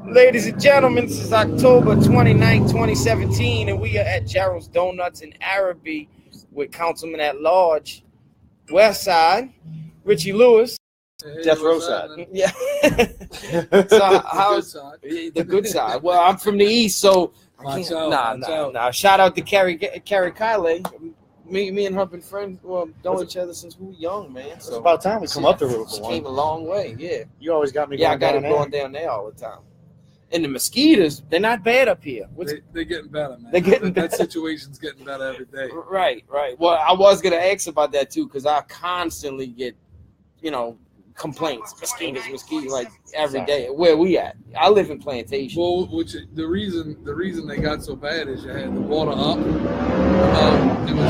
Ladies and gentlemen, this is October 29th, 2017, and we are at Gerald's Donuts in Araby with Councilman at Large, West Side, Richie Lewis. Death Row side. Yeah. So how's the good side? Well, I'm from the East, so nah. Shout out to Carrie Kyle. Me and her been friends. Well, known each other since we were young, man. So it's about time we come up the road. Came a long way, yeah. You always got me. Yeah, I got it going down there all the time. And the mosquitoes, they're not bad up here. They're getting better, man. They're getting better. That situation's getting better every day. Right. Well, I was gonna ask about that too, because I constantly get, complaints, mosquitoes, like every day. Where we at? I live in Plantation. Well, the reason they got so bad is you had the water up. It was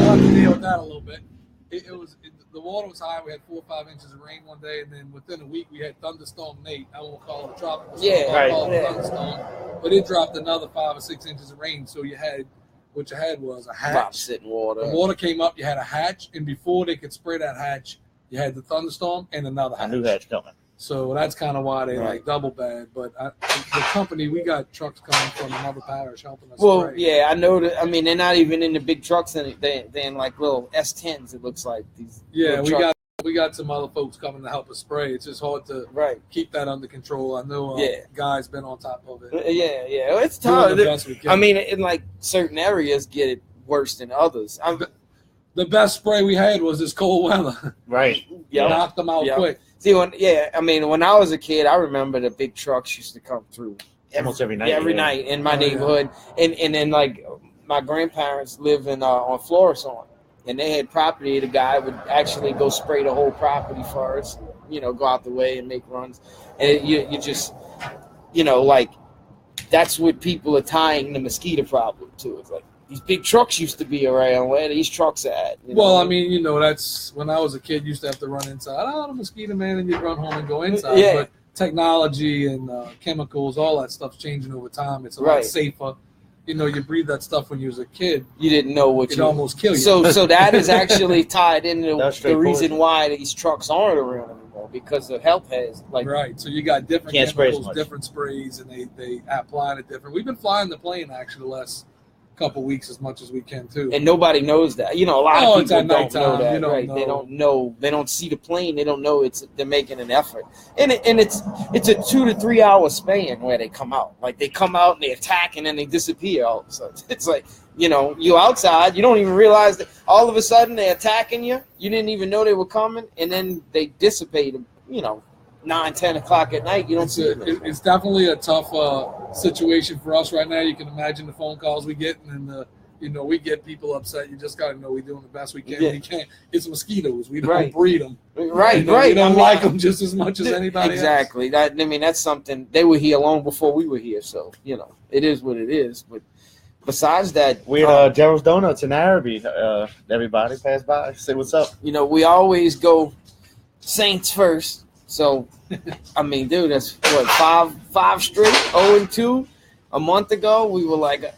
I'll have to deal with that a little bit. The water was high. We had 4 or 5 inches of rain one day, and then within a week we had thunderstorm Nate. I won't call it a tropical storm. Yeah, Call it a thunderstorm. But it dropped another 5 or 6 inches of rain. So what you had was a hatch. Sitting water. The water came up. You had a hatch, and before they could spray that hatch, you had the thunderstorm and another hatch. A new hatch coming. So that's kind of why they like double bad. But the company, we got trucks coming from another parish helping us. Well, spray. yeah, I know that. I mean, they're not even in the big trucks. They're in like little S10s. It looks like these. Yeah, we got some other folks coming to help us spray. It's just hard to keep that under control. I know guys been on top of it. Yeah, it's tough. I mean, in like certain areas get it worse than others. The best spray we had was this cold weather. Right. Yeah. Knocked them out quick. See, when I was a kid, I remember the big trucks used to come through almost every night. Every night in my neighborhood, and then like my grandparents live in on Florissant, and they had property. The guy would actually go spray the whole property for us, go out the way and make runs, and you just, like that's what people are tying the mosquito problem to. It's like these big trucks used to be around. Where these trucks at? Well, I mean, that's when I was a kid. Used to have to run inside. Oh, the mosquito man, and you'd run home and go inside. Yeah. But technology and chemicals, all that stuff's changing over time. It's a lot safer. You breathe that stuff when you was a kid. You didn't know what it almost kill you. So that is actually tied into the reason why these trucks aren't around anymore, because the health has right. So you got different chemicals, different sprays, and they apply it different. We've been flying the plane actually the last couple weeks as much as we can too, and nobody knows that. A lot of people don't know that. They don't know. They don't see the plane. They don't know they're making an effort, and it's a 2 to 3 hour span where they come out. Like they come out and they attack and then they disappear. All of a sudden, it's like you outside, you don't even realize that all of a sudden they're attacking you. You didn't even know they were coming, and then they dissipate. 9, 10 o'clock at night, you don't see it. It's definitely a tough situation for us right now. You can imagine the phone calls we get, and we get people upset. You just got to know we're doing the best we can. Yeah. We can't. It's mosquitoes. We don't breed them. Right. We don't like them just as much as anybody exactly. else. That's something. They were here long before we were here, so it is what it is. But besides that, we're at Gerald's Donuts in Araby. Everybody pass by, say what's up. We always go Saints first. So, I mean, dude, that's what, five straight, 0-2. A month ago, we were like,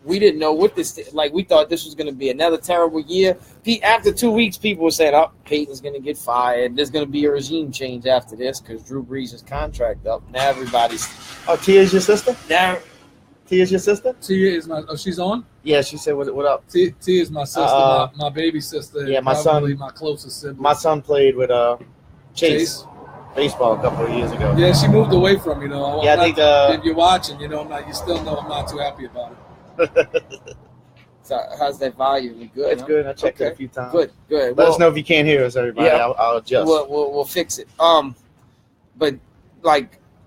we didn't know what we thought this was going to be another terrible year. After 2 weeks, people were saying, Peyton's going to get fired. There's going to be a regime change after this because Drew Brees' contract up. Now everybody's. Oh, Tia's your sister? Tia's your sister? Tia is she's on? Yeah, she said, what up? Tia is my sister, my baby sister. Yeah, my son. My closest sibling. My son played with Chase baseball a couple of years ago. Yeah, she moved away from me though. Yeah, I think if you're watching, you still know I'm not too happy about it. So how's that volume? Good. It's good. I checked it a few times. Good. Let us know if you can't hear us, everybody. Yeah, I'll adjust. We'll fix it. But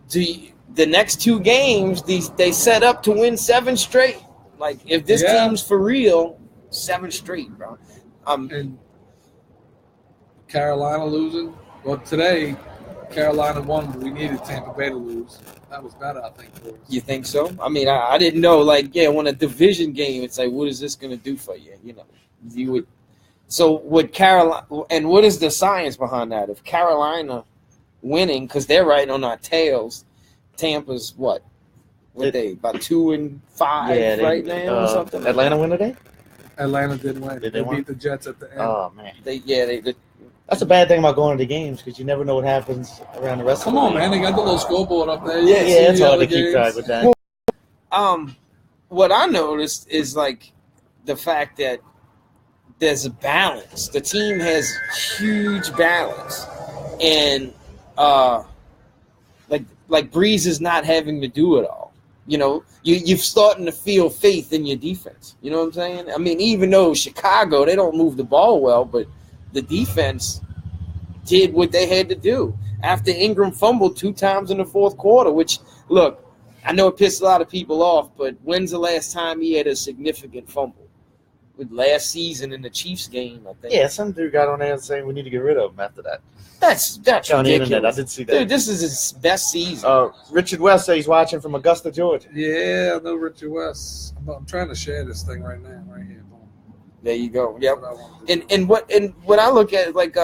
the next 2 games, they set up to win 7 straight. Like if this team's for real, 7 straight, bro. And Carolina losing. Well, today, Carolina won, but we needed Tampa Bay to lose. That was better, I think, for us. You think so? I mean, I didn't know. When a division game, it's like, what is this going to do for you? You would. So would Carolina, and what is the science behind that? If Carolina winning, because they're right on our tails, Tampa's what they about 2-5 right now or something? Atlanta win today? Atlanta did win. Did they beat the Jets at the end. Oh man, They did. That's a bad thing about going to the games because you never know what happens around the rest of the Come on, man. They got the little scoreboard up there. Yeah, it's hard to keep track with that. Well, what I noticed is like the fact that there's a balance. The team has huge balance. And like Breeze is not having to do it all. You know, you're starting to feel faith in your defense. You know what I'm saying? I mean, even though Chicago, they don't move the ball well, but the defense did what they had to do. After Ingram fumbled 2 times in the fourth quarter, which, look, I know it pissed a lot of people off, but when's the last time he had a significant fumble? With last season in the Chiefs game, I think. Yeah, some dude got on there saying we need to get rid of him after that. That's on the ridiculous. internet. I did see that. Dude, this is his best season. Richard West says he's watching from Augusta, Georgia. Yeah, I know Richard West. I'm trying to share this thing right now, right here. There you go. Yep. And what I look at, like,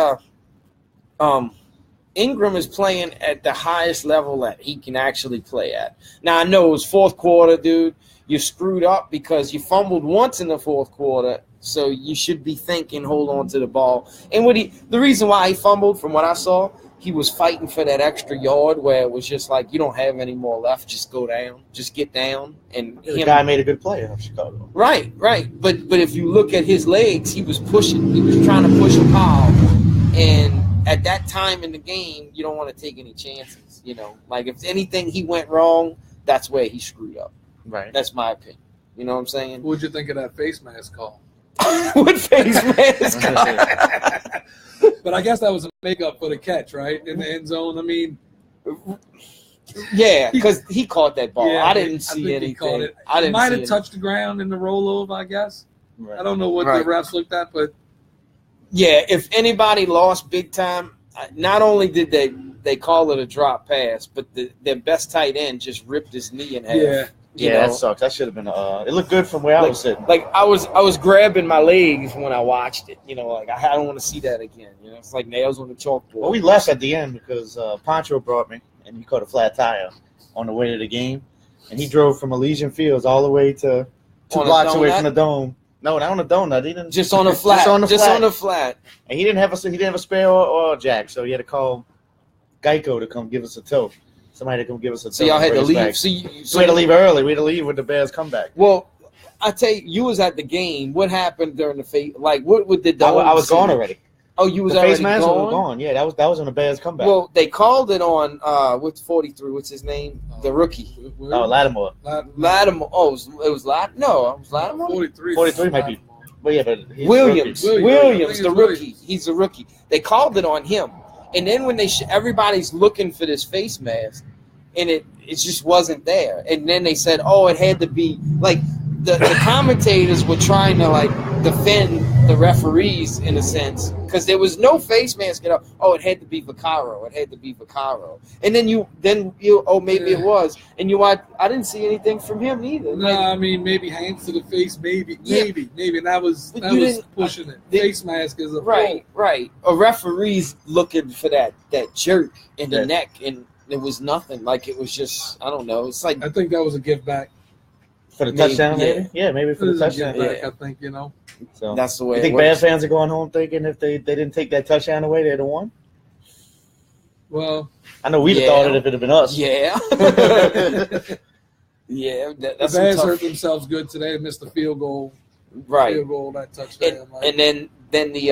Ingram is playing at the highest level that he can actually play at. Now, I know it was fourth quarter, dude. You screwed up because you fumbled once in the fourth quarter, so you should be thinking, hold on to the ball. And the reason why he fumbled, from what I saw, he was fighting for that extra yard where it was just like, you don't have any more left, just go down, just get down. And the guy made a good play in Chicago. Right. But if you look at his legs, he was pushing. He was trying to push a pile. And at that time in the game, you don't want to take any chances. You know, like if anything he went wrong, that's where he screwed up. Right. That's my opinion. You know what I'm saying? What'd you think of that face mask call? What face mask call? But I guess that was a makeup for the catch, right? In the end zone. I mean, yeah, because he caught that ball. Yeah, I didn't see anything. He caught it. I didn't. Might have touched the ground in the rollover, I guess. Right. I don't know what the refs looked at, but yeah, if anybody lost big time, not only did they call it a drop pass, but their best tight end just ripped his knee in half. Yeah. Yeah, that sucks. That should have been. It looked good from where I was sitting. Like I was grabbing my legs when I watched it. You know, like I don't want to see that again. You know, it's like nails on the chalkboard. Well, we left at the end because Poncho brought me, and he caught a flat tire on the way to the game, and he drove from Elysian Fields all the way to 2 blocks away from the dome. No, not on the donut. He didn't. Just on the flat. Just on the flat. And he didn't have a spare oil jack, so he had to call Geico to come give us a tow. Somebody to come give us a tow. So y'all had to leave. So we had to leave early. We had to leave with the Bears comeback. Well, I tell you, you was at the game. What happened during the face? Like, what did the? I was gone already. Oh, you was the already face mask was gone. Yeah, that was on the Bears comeback. Well, they called it on what's 43? What's his name? The rookie. Oh, Lattimore. Lattimore. Oh, it was Lat. No, it was Lattimore. 43 might be. Well, yeah, but Williams, the rookie. He's a rookie. They called it on him, and then when everybody's looking for this face mask, and it just wasn't there, and then they said, oh, it had to be like the commentators were trying to like defend the referees in a sense because there was no face mask at all. Oh, it had to be Vaccaro. It had to be Vaccaro. And then you maybe it was. And I didn't see anything from him either. No, I mean maybe hands to the face, maybe, and that was pushing it. Face mask is a right. A referee's looking for that jerk in the neck, and it was nothing. Like it was just I don't know. It's like I think that was a give back. For the touchdown, maybe? Yeah, maybe for the touchdown. I think, So that's the way. You think Bears fans are going home thinking if they didn't take that touchdown away, they'd have won? Well, I know we'd have thought it if it had been us. Yeah. That's the Bears hurt themselves good today. They missed the field goal. Right. Field goal, that touchdown. And then the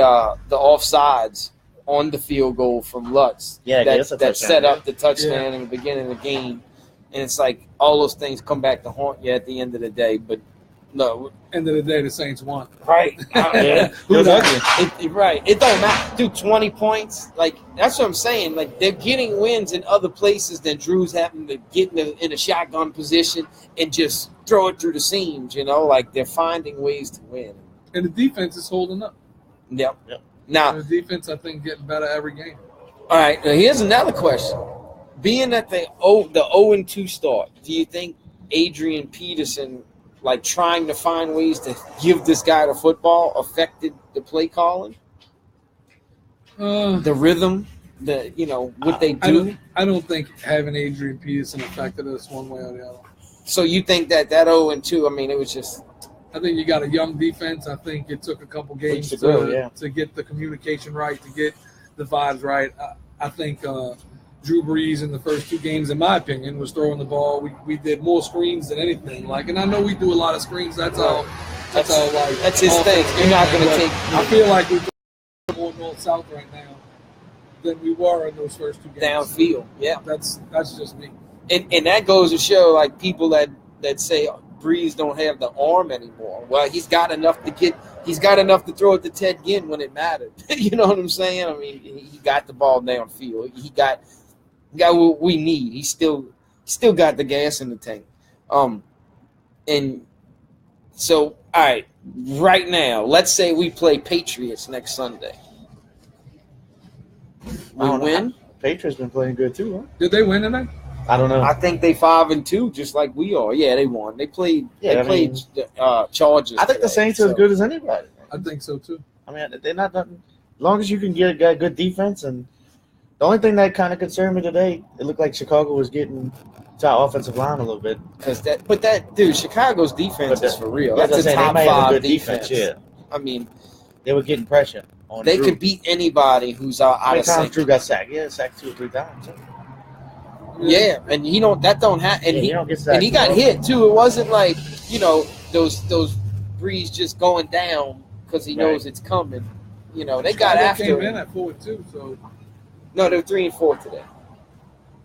offsides on the field goal from Lutz. Yeah, that set up the touchdown in the beginning of the game. And it's like all those things come back to haunt you at the end of the day. But no. End of the day, the Saints won. Right. It was ugly. Right. It don't matter. Dude, 20 points. Like, that's what I'm saying. Like, they're getting wins in other places than Drew's having to get in a shotgun position and just throw it through the seams, you know? Like, they're finding ways to win. And the defense is holding up. Yep. Now, the defense, I think, getting better every game. All right. Now, here's another question. Being that the 0-2 start, do you think Adrian Peterson, like trying to find ways to give this guy the football, affected the play calling? The rhythm, what they do? I don't think having Adrian Peterson affected us one way or the other. So you think that 0-2, I mean, it was just I think you got a young defense. I think it took a couple games to get the communication right, to get the vibes right. I think Drew Brees in the first 2 games, in my opinion, was throwing the ball. We did more screens than anything. And I know we do a lot of screens. That's his thing. You're not going to take. I feel like we're more north-south right now than we were in those first 2 games. Downfield, yeah. That's just me. And that goes to show, like, people that say Breeze don't have the arm anymore. Well, he's got enough to throw it to Ted Ginn when it mattered. You know what I'm saying? I mean, he got the ball downfield. He got what we need. He still got the gas in the tank. And so, all right, right now, let's say we play Patriots next Sunday. We win. Patriots been playing good too, huh? Did they win tonight? I don't know. I think they 5-2, just like we are. Yeah, they won. They played. Chargers. I think the Saints are as good as anybody. I think so too. I mean, they're not. As long as you can get a good defense, and the only thing that kind of concerned me today, it looked like Chicago was getting to our offensive line a little bit. Chicago's defense is for real. That's a top 5 defense. Yeah. I mean, they were getting pressure on. They could beat anybody who's out of sync. Drew got sacked. Yeah, sacked 2 or 3 times. Yeah, and that don't happen. And he got hit too. It wasn't like those Breeze just going down because he knows it's coming. They got after. They came in at 4-2, so no, they were 3-4 today.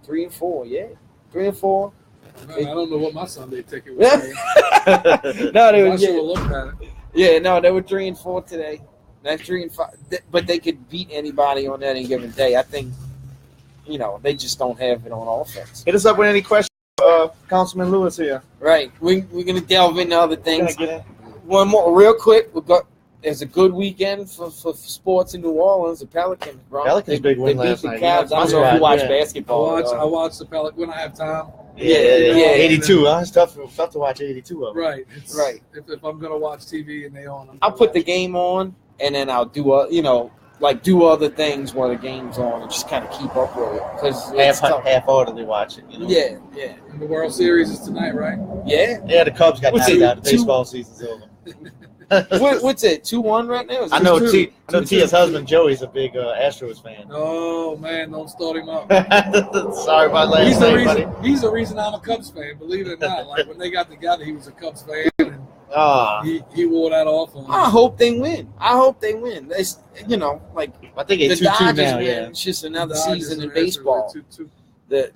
3-4, yeah, 3-4. Man, I don't know what my Sunday ticket was. No, they were. I should have looked at it. Yeah, no, they were 3-4 today. That's 3-5, but they could beat anybody on any given day. I think. They just don't have it on offense. Hit us up with any questions, Councilman Lewis here. Right. We're going to delve into other things. One more, real quick. There's a good weekend for sports in New Orleans. The Pelicans, bro. Pelicans big win last night. I don't know if you watch basketball. I watch the Pelicans when I have time. Yeah. 82. It's tough to watch 82 of them. Right. If I'm going to watch TV and they on, I'll put the game on, and then I'll do do other things while the game's on and just kind of keep up with it. Because half-heartedly watch it, Yeah. And the World Series is tonight, right? Yeah. Yeah, the Cubs got knocked out. The baseball season's over. What's it, 2-1 right now? I know Tia's husband, Joey's a big Astros fan. Oh, man, don't start him up. Sorry about last night, buddy. He's the reason I'm a Cubs fan, believe it or not. Like, when they got together, he was a Cubs fan. And he wore that off on I hope they win. It's, I think it's the 2-2 Dodgers now, win. It's just another season in baseball. The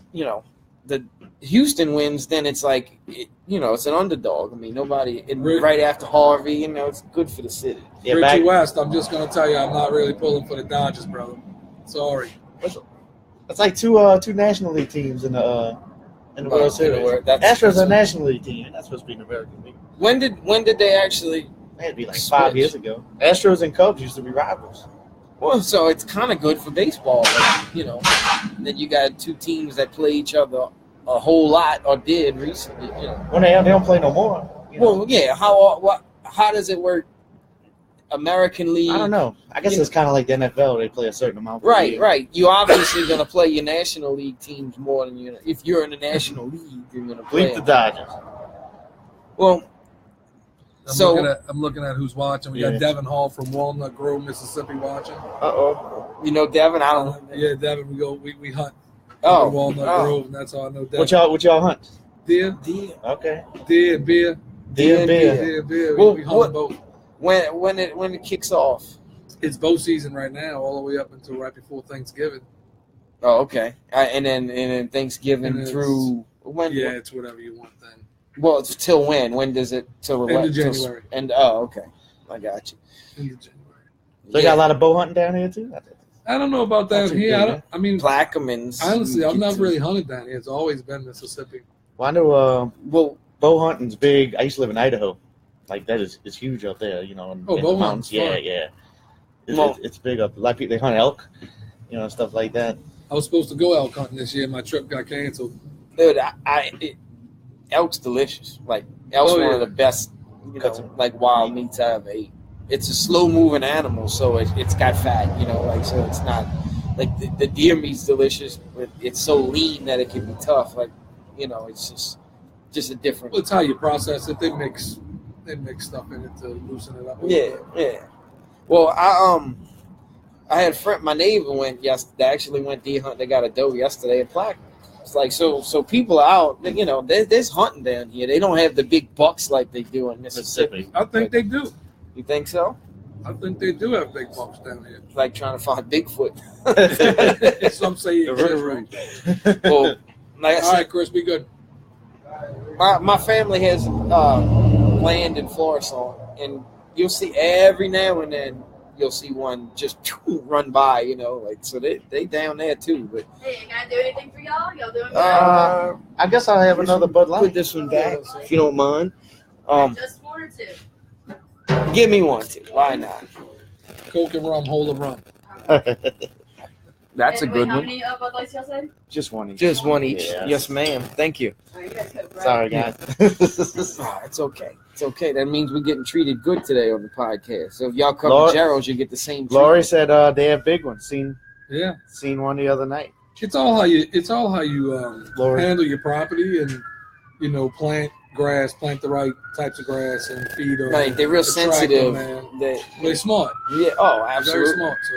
Houston wins, then it's like, it's an underdog. I mean, nobody, right after Harvey, it's good for the city. Yeah, Richie West, I'm just going to tell you, I'm not really pulling for the Dodgers, brother. Sorry. That's like two National League teams in the World Series. Astros are a National League team. That's supposed to be an American League. When did they actually? It'd be like 5 years ago. Astros and Cubs used to be rivals. Well, so it's kind of good for baseball, Then you got 2 teams that play each other a whole lot, or did recently. When they don't play no more. Well, yeah. How does it work? American League. I don't know. I guess it's kind of like the NFL. They play a certain amount. Right. You obviously going to play your National League teams more than if you're in the National League, you're going to play. Bleep the Dodgers. Well, I'm looking at who's watching. We got Devin Hall from Walnut Grove, Mississippi, watching. Devin. I don't. Yeah, Devin. We hunt. Walnut Grove, and that's how I know Devin. What y'all hunt? Deer. Okay. Deer and beer. Well, we hunt both. When it kicks off? It's bow season right now, all the way up until right before Thanksgiving. Oh, okay. And then Thanksgiving through when? Yeah, it's whatever you want then. Well, it's till when? When does it? Till end of January. Okay, I got you. End of January. They got a lot of bow hunting down here too. I don't know about down here. I mean, Plaquemines. Honestly, I've not really hunted down here. It's always been Mississippi. Well, I know. Bow hunting's big. I used to live in Idaho. Like that is huge up there. In the mountains. Yeah. It's big up. A lot of people, they hunt elk, stuff like that. I was supposed to go elk hunting this year. My trip got canceled. Dude, elk's delicious. Like elk's one of the best, wild meats I ever ate. It's a slow moving animal, so it's got fat. So it's not like the deer meat's delicious, but it's so lean that it can be tough. It's just a different. Well, it's how you process it. They mix they mix stuff in it to loosen it up. Yeah. Well, I had a friend, my neighbor went yesterday. They actually went deer hunt. They got a doe yesterday at Plaquemine. It's like so people are out. You know, there's hunting down here. They don't have the big bucks like they do in Mississippi. I think they do. You think so? I think they do have big bucks down here. It's like trying to find Bigfoot. Some say you right. Well, like I said, all right, Chris, be good. My family has land in Florissant, and you'll see every now and then you'll see one just run by, you know, like so they down there too. But hey, can I do anything for y'all? Y'all doing good? I guess I'll have another Bud Light. Put this one back if you don't mind. Just one or two. Give me one too. Why not? Coke and rum, hold of rum. That's and a good how one. Many Bud Lights y'all said? Just one each. Just one each. Yeah. Yes, ma'am. Thank you. Oh, you guys cook, right? Sorry, guys. It's okay. It's okay. That means we're getting treated good today on the podcast. So if y'all come to Gerald's, you get the same treatment. Lori said they have big ones. Seen one the other night. It's all how you handle your property and, you know, plant the right types of grass and feed them. Right, they're real sensitive. They're smart. Yeah. Oh, absolutely. Very smart. So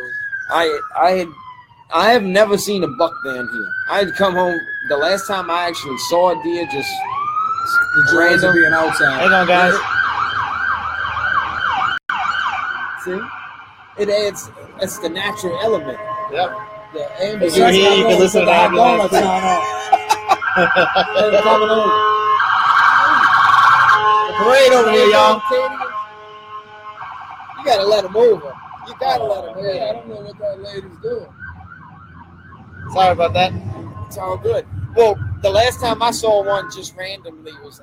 I have never seen a buck down here. I had come home the last time I actually saw a deer. Just the joys of being outside. Hang on, guys. See, it adds. It's the natural element. Yep. The ambient. You can listen to the ambulance. Coming over. Parade over here, y'all. You gotta let them over. You gotta let them over. I don't know what that lady's doing. Sorry about that. It's all good. Well, the last time I saw one just randomly was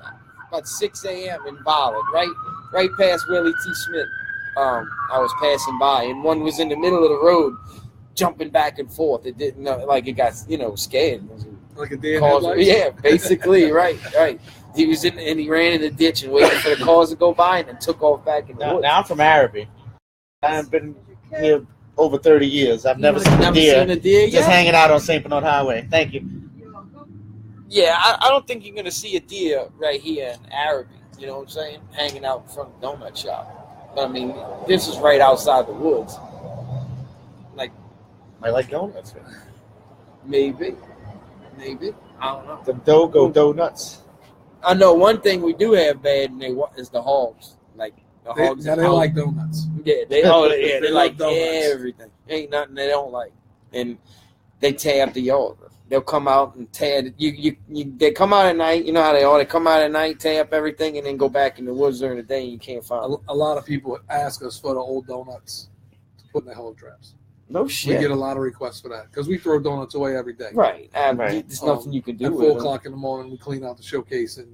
about 6 a.m. in Ballard, right past Willie T. Smith. I was passing by, and one was in the middle of the road, jumping back and forth. It didn't know, like it got scared. Like a deer in headlights? Yeah, basically, right. He was and he ran in the ditch and waited for the cars to go by, and then took off back in the woods. Now I'm from Araby. I've been here over 30 years. I've never seen a deer. Just hanging out on St. Bernard Highway. Thank you. Yeah, I don't think you're gonna see a deer right here in Araby. You know what I'm saying? Hanging out in front of the donut shop. But I mean, this is right outside the woods. Like, I like donuts. Maybe. I don't know. The Dogo donuts. I know one thing we do have bad is the hogs. Like the hogs. They like donuts. Yeah, they like donuts. Everything. Ain't nothing they don't like, and they tear up the yard. They'll come out and tear. They come out at night. You know how they are. They come out at night, tear up everything, and then go back in the woods during the day, and you can't find them. A lot of people ask us for the old donuts to put in their hog traps. No shit. We get a lot of requests for that because we throw donuts away every day. Right. There's nothing you can do. At 4 o'clock in the morning, we clean out the showcase and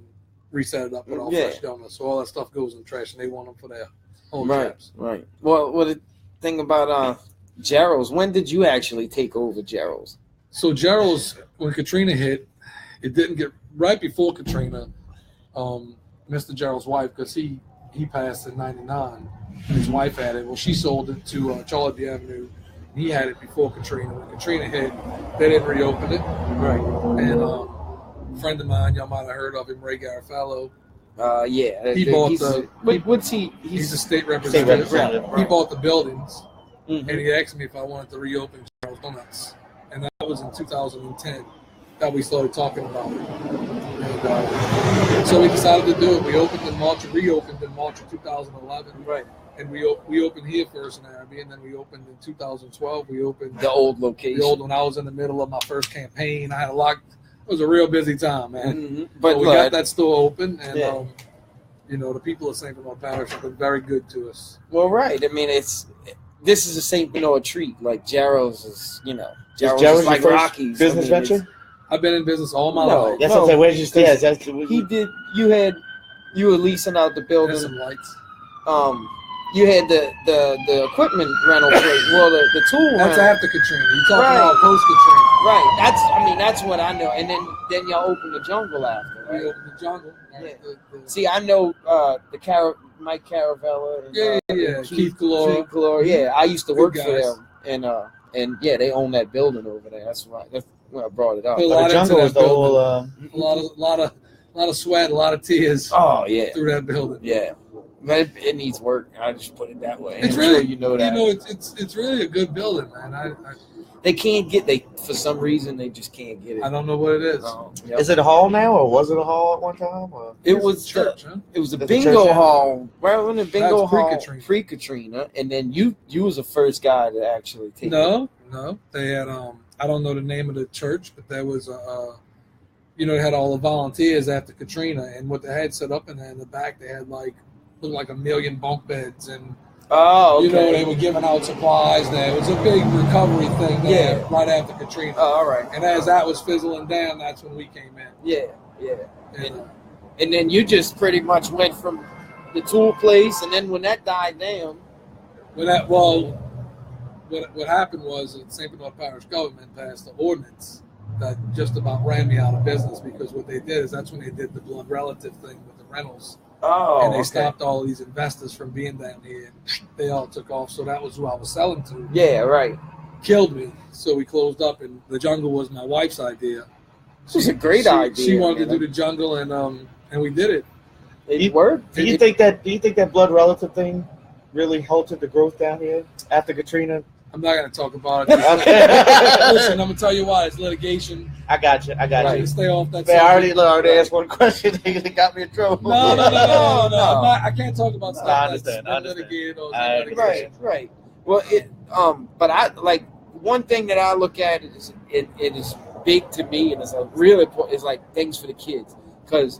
reset it up with all fresh donuts. So all that stuff goes in the trash, and they want them for their home traps. Right. Well, the thing about Gerald's, when did you actually take over Gerald's? So Gerald's, when Katrina hit, it didn't get right before Katrina. Mr. Gerald's wife, because he passed in '99. His wife had it. Well, she sold it to Charlotte Avenue. He had it before Katrina. When Katrina hit, they didn't reopen it. Right. And a friend of mine, y'all might have heard of him, Ray Garofalo. Yeah. He bought what's he? He's a state representative. He bought the buildings, and he asked me if I wanted to reopen Gerald's Donuts. And that was in 2010 that we started talking about it. And so we decided to do it. We reopened in March of 2011. Right. And we opened here first in Araby, and then we opened in 2012. We opened the old location. The old one. I was in the middle of my first campaign. I had it was a real busy time, man. Mm-hmm. But we got that store open, and the people of St. Bernard Parish have been very good to us. Well, right. I mean, this is a St. Bernard treat. Like Gerald's is, Gerald's is like Rockies. Business venture? I've been in business all my life. That's what I'm saying. Where did you stay? He did. You were leasing out the building. There's some lights. You had the equipment rental place. Well, the tool rental. That's after Katrina. You're talking about post Katrina. Right. That's what I know. And then y'all opened the jungle after. Right? We opened the jungle. Yeah. See, I know Mike Caravella. And, Keith Calora. Yeah, I used to work for them, and they own that building over there. That's why I brought it up. But the jungle was the whole. A lot of sweat, a lot of tears. Oh yeah. Through that building. Yeah. It needs work. I just put it that way. It's really, you know that. It's really a good building, man. They can't get for some reason they just can't get it. I don't know what it is. Yep. Is it a hall now, or was it a hall at one time? Or? It was church. Huh? It was a bingo hall. Right when the bingo hall pre-Katrina, and then you was the first guy to actually take it. No. They had I don't know the name of the church, but there was it had all the volunteers after Katrina, and what they had set up in there in the back, they had looked like 1 million bunk beds, and they were giving out supplies there. It was a big recovery thing there right after Katrina. Oh, all right. And as that was fizzling down, that's when we came in. Yeah. And then you just pretty much went from the tool place, and then when that died down. What happened was the St. Bernard Parish government passed an ordinance that just about ran me out of business, because what they did is that's when they did the blood relative thing with the rentals. Oh, and they stopped all these investors from being down here, and they all took off. So that was who I was selling to. Yeah, right. Killed me. So we closed up, and the jungle was my wife's idea. It was a great idea. She wanted to do the jungle, and we did it. It worked. Do you think that blood relative thing really halted the growth down here after Katrina? I'm not going to talk about it. Listen, I'm going to tell you why. It's litigation. I got you. Stay off that. I already asked one question. They got me in trouble. No. I can't talk about stuff that's litigated or litigation. Right. Well, but I one thing that I look at is it is big to me, and it's it's like things for the kids, because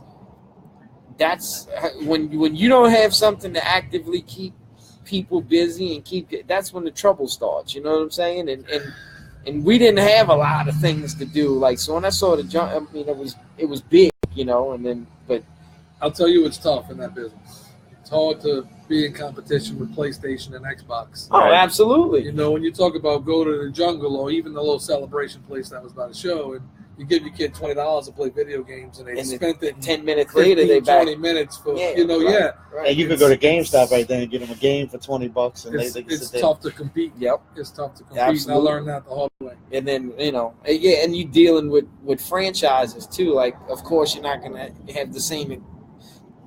that's when you don't have something to actively keep people busy and that's when the trouble starts, you know what I'm saying? And we didn't have a lot of things to do, so when I saw the jump, I mean, it was big, but I'll tell you, it's tough in that business. It's hard to be in competition with PlayStation and Xbox. Oh, absolutely. When you talk about go to the jungle or even the little celebration place that was by the show, and you give your kid $20 to play video games, and they spent it 10 minutes later, they 20 minutes for Right. And you could go to GameStop right there and get them a game for $20, and it's tough to compete. Yep, it's tough to compete. Absolutely. And I learned that the hard way. And then and you dealing with franchises too. Of course, you're not gonna have the same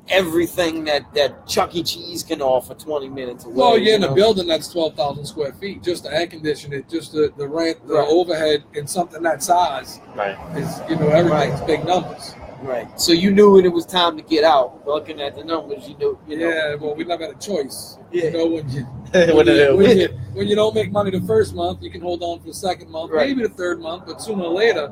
everything that Chuck E. Cheese can offer 20 minutes away. Well, you're in a building that's 12,000 square feet. Just to air condition it, just the rent, the overhead, in something that size. Right. Is everything's big numbers. Right. So you knew when it was time to get out. Looking at the numbers, you know. Yeah. Well, we never had a choice. Yeah. When you don't make money the first month, you can hold on for the second month, maybe the third month, but sooner or later,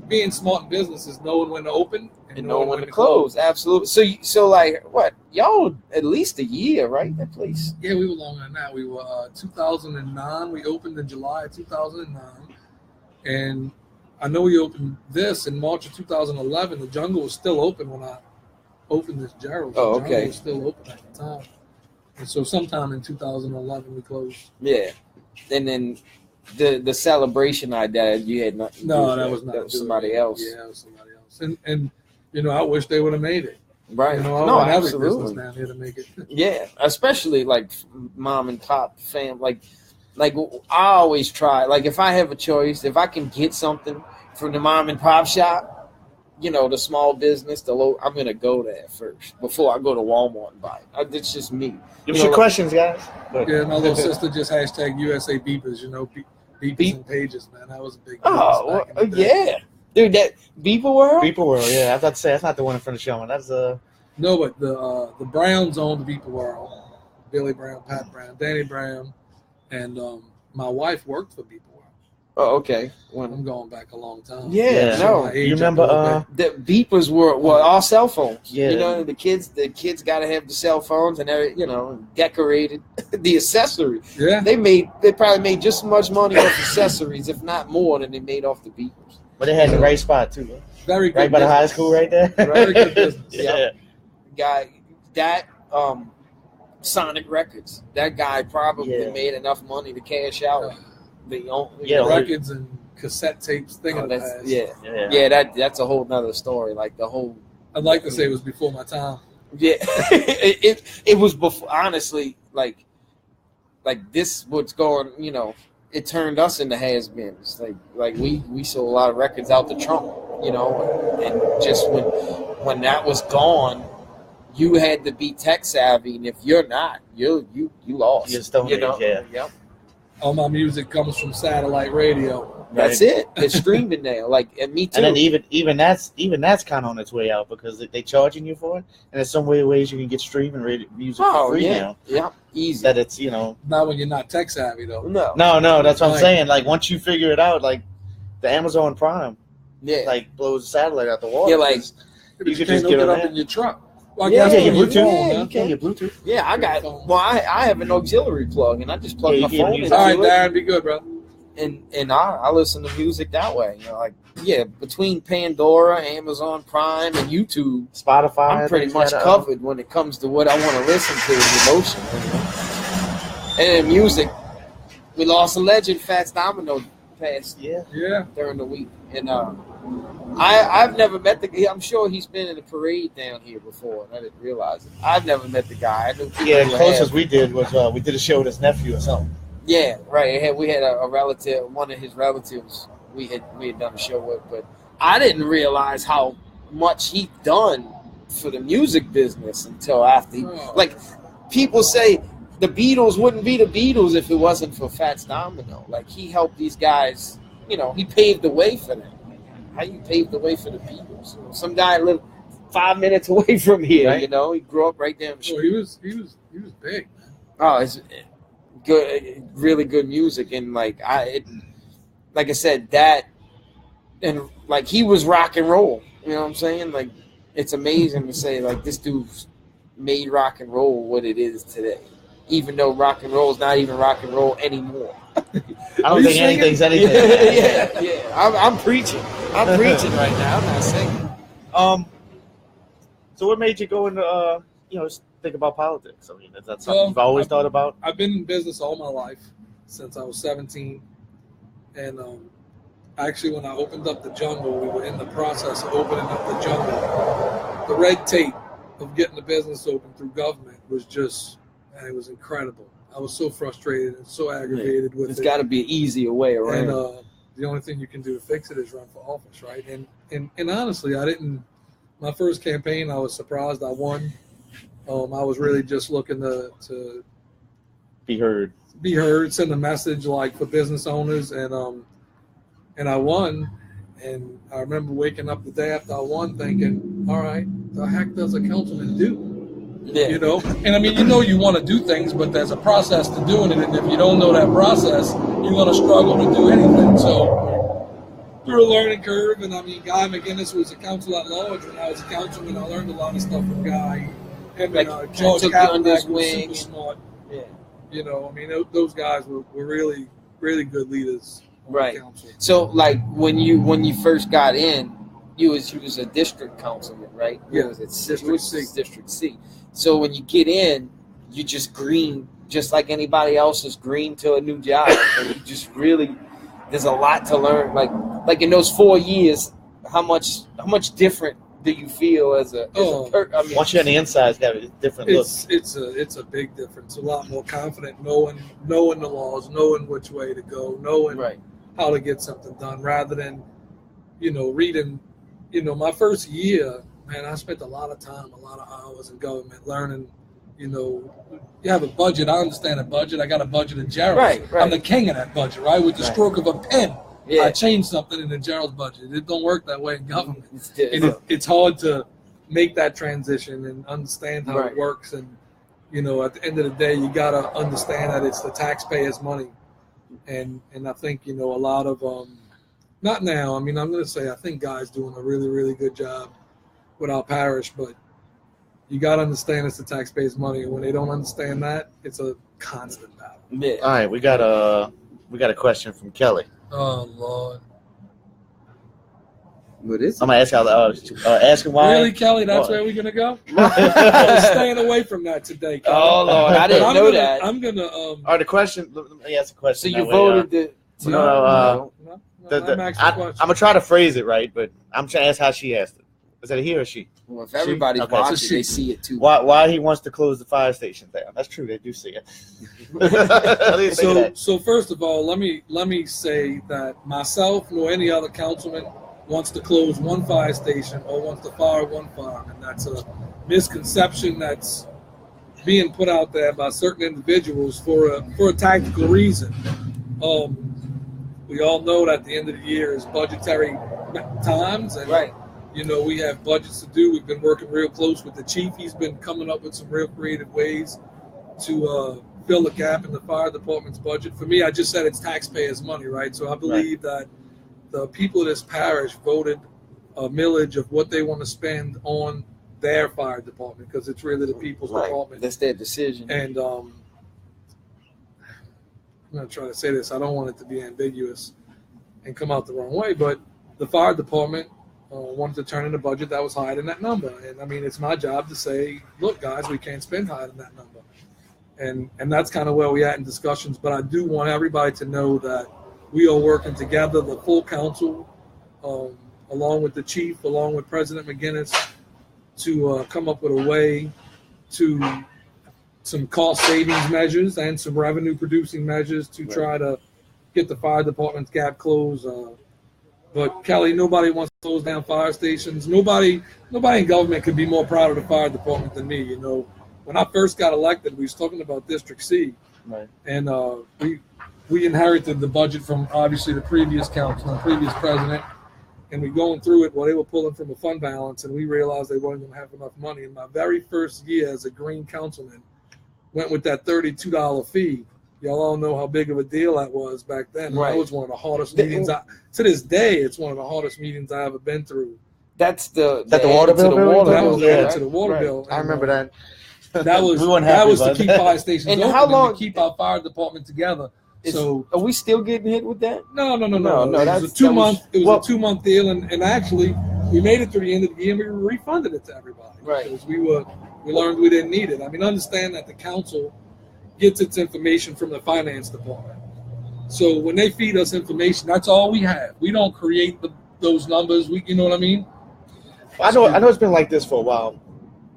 being smart in business is knowing when to open and knowing when to close. Absolutely. So what? Y'all at least a year, right? That place. Yeah, we were longer than that. We were 2009. We opened in July of 2009, and I know we opened this in March of 2011. The jungle was still open when I opened this Gerald. Oh, The okay. jungle was still open at the time, and so sometime in 2011 we closed. Yeah, and then the celebration I did, you had nothing. No, that was somebody else. Yeah, it was somebody else. And I wish they would have made it. Right. I want every business down here to make it. Yeah, especially mom and pop fam. I always try. If I have a choice, if I can get something from the mom and pop shop, the small business, I'm gonna go there first before I go to Walmart and buy it. It's just me. Give us your questions, guys. Yeah, my little sister just hashtag USA Beepers. Beepers and pages, man. That was a big. Oh, yeah. Dude, that Beeper World? Beeper World, yeah. I was about to say, that's not the one in front of Showman. That's No, but the Browns owned the Beeper World. Billy Brown, Pat Brown, Danny Brown, and my wife worked for Beeper World. Oh, okay. I'm going back a long time. Yeah, no. You remember the beepers were all cell phones. Yeah. The kids got to have the cell phones and decorated the accessories. Yeah. They probably made just as much money off accessories, if not more, than they made off the beepers. But they had the right spot too, though. Very good. Right by the high school, right there. Very good business. Yeah. That Sonic Records. That guy probably made enough money to cash out. Records and cassette tapes thing of the past. Yeah. That's a whole nother story. The whole. I'd like to say it was before my time. Yeah, it was before. Honestly, this what's going. It turned us into has-beens. We sold a lot of records out the trunk. And just when that was gone, you had to be tech savvy, and if you're not, you lost. You're Stone Age, yeah. Yep. All my music comes from satellite radio. That's it. It's streaming now. Like, and me too. And then even that's kind of on its way out because they charging you for it, and there's some ways you can get streaming music for free now. Yeah, easy. That it's not when you're not tech savvy though. No. That's what I'm saying. Like once you figure it out, like the Amazon Prime, like blows the satellite out the water. Yeah, like you can just get it up in your truck. Well, your Bluetooth. You can get Bluetooth. Yeah, I got. Well, I have an auxiliary plug, and I just plug my phone in. All right, Darren, be good, bro. And I listen to music that way. Between Pandora, Amazon Prime, and YouTube, Spotify, I'm pretty much covered when it comes to what I want to listen to and emotion. And music, we lost a legend, Fats Domino, passed during the week, and I've never met the guy. I'm sure he's been in a parade down here before, and I didn't realize it. I've never met the guy. The closest we did was we did a show with his nephew or something. Yeah, right. We had a relative, one of his relatives. We had done a show with, but I didn't realize how much he'd done for the music business until after. Like people say, the Beatles wouldn't be the Beatles if it wasn't for Fats Domino. Like he helped these guys. He paved the way for them. How you paved the way for the Beatles? Some guy lived 5 minutes away from here. Right. He grew up right down the street. He was big. Oh, it's good, really good music, and like I said, that, and like he was rock and roll. You know what I'm saying? Like it's amazing to say like this dude made rock and roll what it is today, even though rock and roll is not even rock and roll anymore. I don't think anything's anything. Yeah. I'm preaching. I'm preaching right now. I'm not singing. So what made you go into think about politics? I mean, is that something you've always thought about? I've been in business all my life since I was 17, and actually, when I opened up the jungle, we were in the process of opening up the jungle. The red tape of getting the business open through government was just, it was incredible. I was so frustrated and so aggravated with it. There's got to be an easier way around. And the only thing you can do to fix it is run for office, right? And honestly, my first campaign, I was surprised I won. I was really just looking to be heard, send a message like for business owners, and I won. And I remember waking up the day after I won thinking, all right, the heck does a councilman do? Yeah. And I mean, you want to do things, but there's a process to doing it, and if you don't know that process, you're going to struggle to do anything. So through a learning curve, and I mean, Guy McGinnis was a council at large when I was a councilman. I learned a lot of stuff from Guy. Him and George Cadillac was super smart. Yeah. I mean, those guys were really, really good leaders on the council. So, like, when you first got in, you was a district councilman, right? Yeah, was it District C. So when you get in, you just green, just like anybody else is green to a new job. And you just really, there's a lot to learn. Like in those 4 years, how much different do you feel as a once you're on the inside, it's got a different look. It's a big difference. A lot more confident, knowing the laws, knowing which way to go, knowing how to get something done, rather than reading. My first year, man, I spent a lot of time, a lot of hours in government learning. You have a budget. I understand a budget. I got a budget in Gerald's. Right. I'm the king of that budget, right? With the stroke of a pen. Yeah. I changed something in the Gerald's budget. It don't work that way in government. It's hard to make that transition and understand how it works. And, at the end of the day, you got to understand that it's the taxpayers' money. And I think, a lot of not now. I mean, I'm going to say I think Guy's doing a really, really good job with our parish, but you got to understand it's the taxpayers' money. And when they don't understand that, it's a constant battle. Yeah. All right, we got a question from Kelly. Oh, Lord. What is it? I'm going to ask him why. Really, Kelly? That's where we're going to go? I'm staying away from that today, Kelly. Oh, Lord. I didn't know that. I'm going to... All right, the question... Let me ask a question. So you voted No, I'm going to try to phrase it right, but I'm trying to ask how she asked it. Is that a he or she? Well, if everybody's watching, they see it too. Why he wants to close the fire station down? That's true. They do see it. So first of all, let me say that myself nor any other councilman wants to close one fire station or wants to fire one fireman. That's a misconception that's being put out there by certain individuals for a tactical reason. We all know that the end of the year is budgetary times, and right. We have budgets to do. We've been working real close with the chief. He's been coming up with some real creative ways to fill the gap in the fire department's budget. For me, I just said it's taxpayers' money, right? So I believe that the people of this parish voted a millage of what they want to spend on their fire department, because it's really the people's department. That's their decision. And I'm going to try to say this. I don't want it to be ambiguous and come out the wrong way, but the fire department wanted to turn in a budget that was higher than that number. And I mean, it's my job to say, look, guys, we can't spend higher than that number. And that's kind of where we at in discussions. But I do want everybody to know that we are working together, the full council, along with the chief, along with President McGinnis, to come up with a way to some cost savings measures and some revenue producing measures to try to get the fire department's gap closed. But Kelly, nobody wants to close down fire stations. Nobody in government could be more proud of the fire department than me. When I first got elected, we was talking about District C, and we inherited the budget from obviously the previous council and previous president, and we going through it while they were pulling from a fund balance, and we realized they weren't going to have enough money. And my very first year as a green councilman went with that $32 fee. Y'all all know how big of a deal that was back then. That was one of the hardest meetings. To this day, it's one of the hardest meetings I ever been through. That's the water bill. That was to the water bill. I remember that. That was to keep fire stations and open how long, and to keep our fire department together. So are we still getting hit with that? No. It was a 2 month. It was a 2 month deal, and actually we made it through the end of the year and we refunded it to everybody. Right. Because we learned we didn't need it. I mean, understand that the council gets its information from the finance department. So when they feed us information, that's all we have. We don't create those numbers. You know what I mean? I know it's been like this for a while,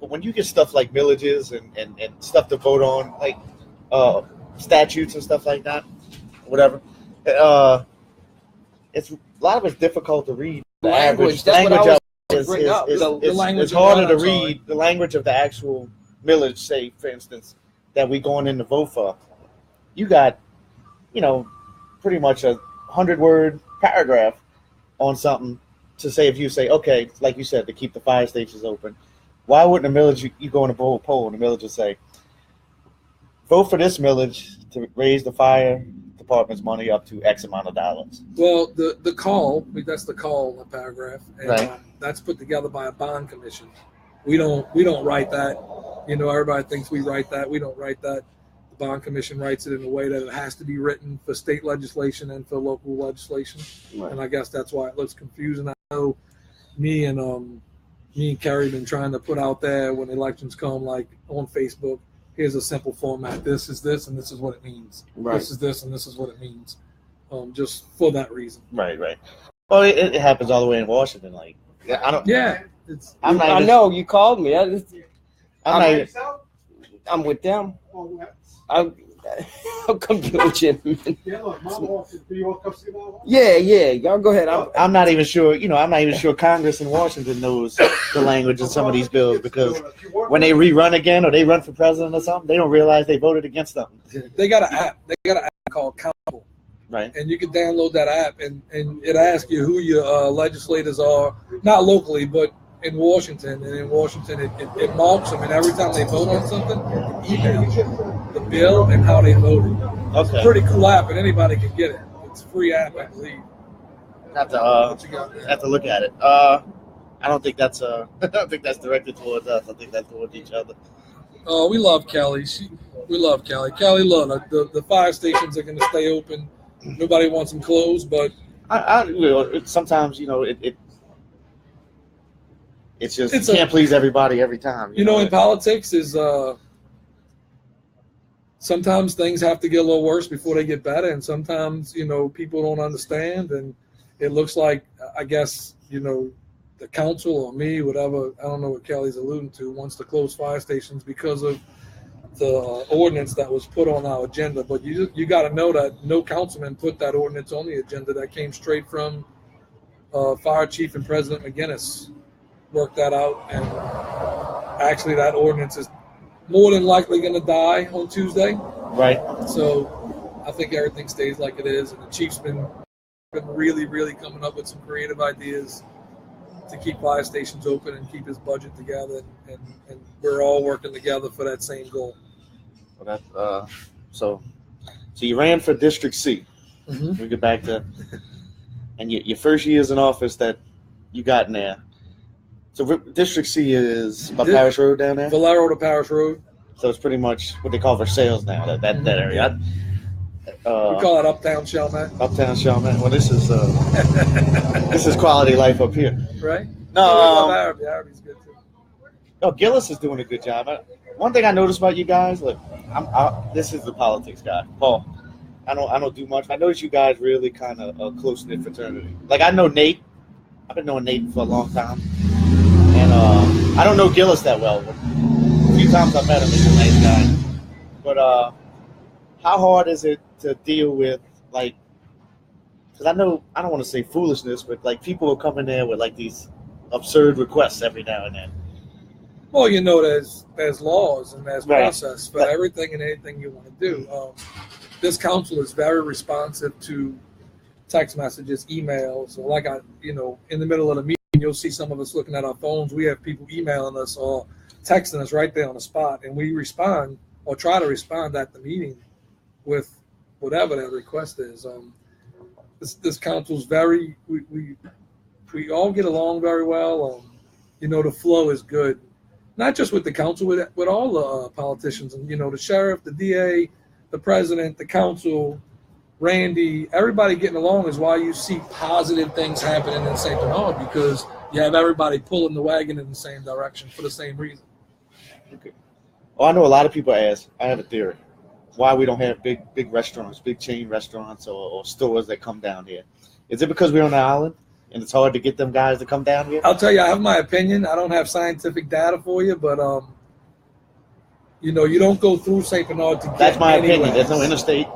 but when you get stuff like millages and stuff to vote on, like statutes and stuff like that, whatever, it's a lot of it's difficult to read. The language it's harder to read the language of the actual millage. Say, for instance, that we going in to vote for. You got, pretty much a 100-word paragraph on something to say. If you say, okay, like you said, to keep the fire stations open, why wouldn't a millage, you go in a poll and the millage will say, vote for this millage to raise the fire department's money up to X amount of dollars? Well, the call, that's the call in the paragraph, and that's put together by a bond commission. We don't write that. Everybody thinks we write that. We don't write that. The bond commission writes it in a way that it has to be written for state legislation and for local legislation. Right. And I guess that's why it looks confusing. I know me and Kerry been trying to put out there when elections come, like on Facebook, here's a simple format. This is this, and this is what it means. Right. This is this, and this is what it means. Just for that reason. Right. Well, it happens all the way in Washington. Like, I don't. Yeah. I know you called me. I'm with them. I'll come get with you. Yeah. Y'all go ahead. I'm not even sure. I'm not even sure Congress in Washington knows the language of some of these bills, because when they rerun again or they run for president or something, they don't realize they voted against something. They got an app. They got an app called Countable. Right. And you can download that app, and it asks you who your legislators are, not locally, but in Washington. And in Washington, it marks them, and every time they vote on something, it emails the bill and how they voted. Okay. It's a pretty cool app, and anybody can get it. It's a free app, I believe. Have to look at it. I don't think that's directed towards us. I think that's towards each other. Oh, we love Kelly. We love Kelly. Kelly, look, the fire stations are going to stay open. Nobody wants them closed, but sometimes it's just you can't please everybody every time. In politics is sometimes things have to get a little worse before they get better, and sometimes people don't understand, and it looks like I guess the council or me, whatever, I don't know what Kelly's alluding to, wants to close fire stations because of the ordinance that was put on our agenda. But you got to know that no councilman put that ordinance on the agenda. That came straight from Fire Chief and President McGinnis. Worked that out, and actually that ordinance is more than likely going to die on Tuesday. Right. So I think everything stays like it is, and the chief's been really, really coming up with some creative ideas to keep fire stations open and keep his budget together, and we're all working together for that same goal. Well, so you ran for District C. Mm-hmm. We get back to, and your first years in office that you got in there. So District C is by Parish Road down there? Valero to Parish Road. So it's pretty much what they call Versailles now, that area. We call it Uptown Chalmette. Uptown Chalmette. Well, this is quality life up here. Right? No. Araby's good too. Oh, Gillis is doing a good job. One thing I noticed about you guys, look, this is the politics guy, Paul. I don't do much. I noticed you guys really kind of a close-knit fraternity. Like, I know Nate. I've been knowing Nate for a long time. And I don't know Gillis that well. But a few times I've met him. He's a nice guy. But how hard is it to deal with, like, because I know, I don't want to say foolishness, but, like, people will come in there with, like, these absurd requests every now and then. Well, there's laws and there's process for everything and anything you want to do. This council is very responsive to text messages, emails. Or like in the middle of the meeting, you'll see some of us looking at our phones. We have people emailing us or texting us right there on the spot, and we respond or try to respond at the meeting with whatever that request is. This council's very we all get along very well. The flow is good, not just with the council, with all the politicians, and the sheriff, the DA, the president, the council, Randy, everybody getting along is why you see positive things happening in St. Bernard, because you have everybody pulling the wagon in the same direction for the same reason. Okay. Well, I know a lot of people ask, I have a theory, why we don't have big restaurants, big chain restaurants or stores that come down here. Is it because we're on the island and it's hard to get them guys to come down here? I'll tell you, I have my opinion. I don't have scientific data for you, but you don't go through St. Bernard to get That's my anywhere. opinion. There's no interstate.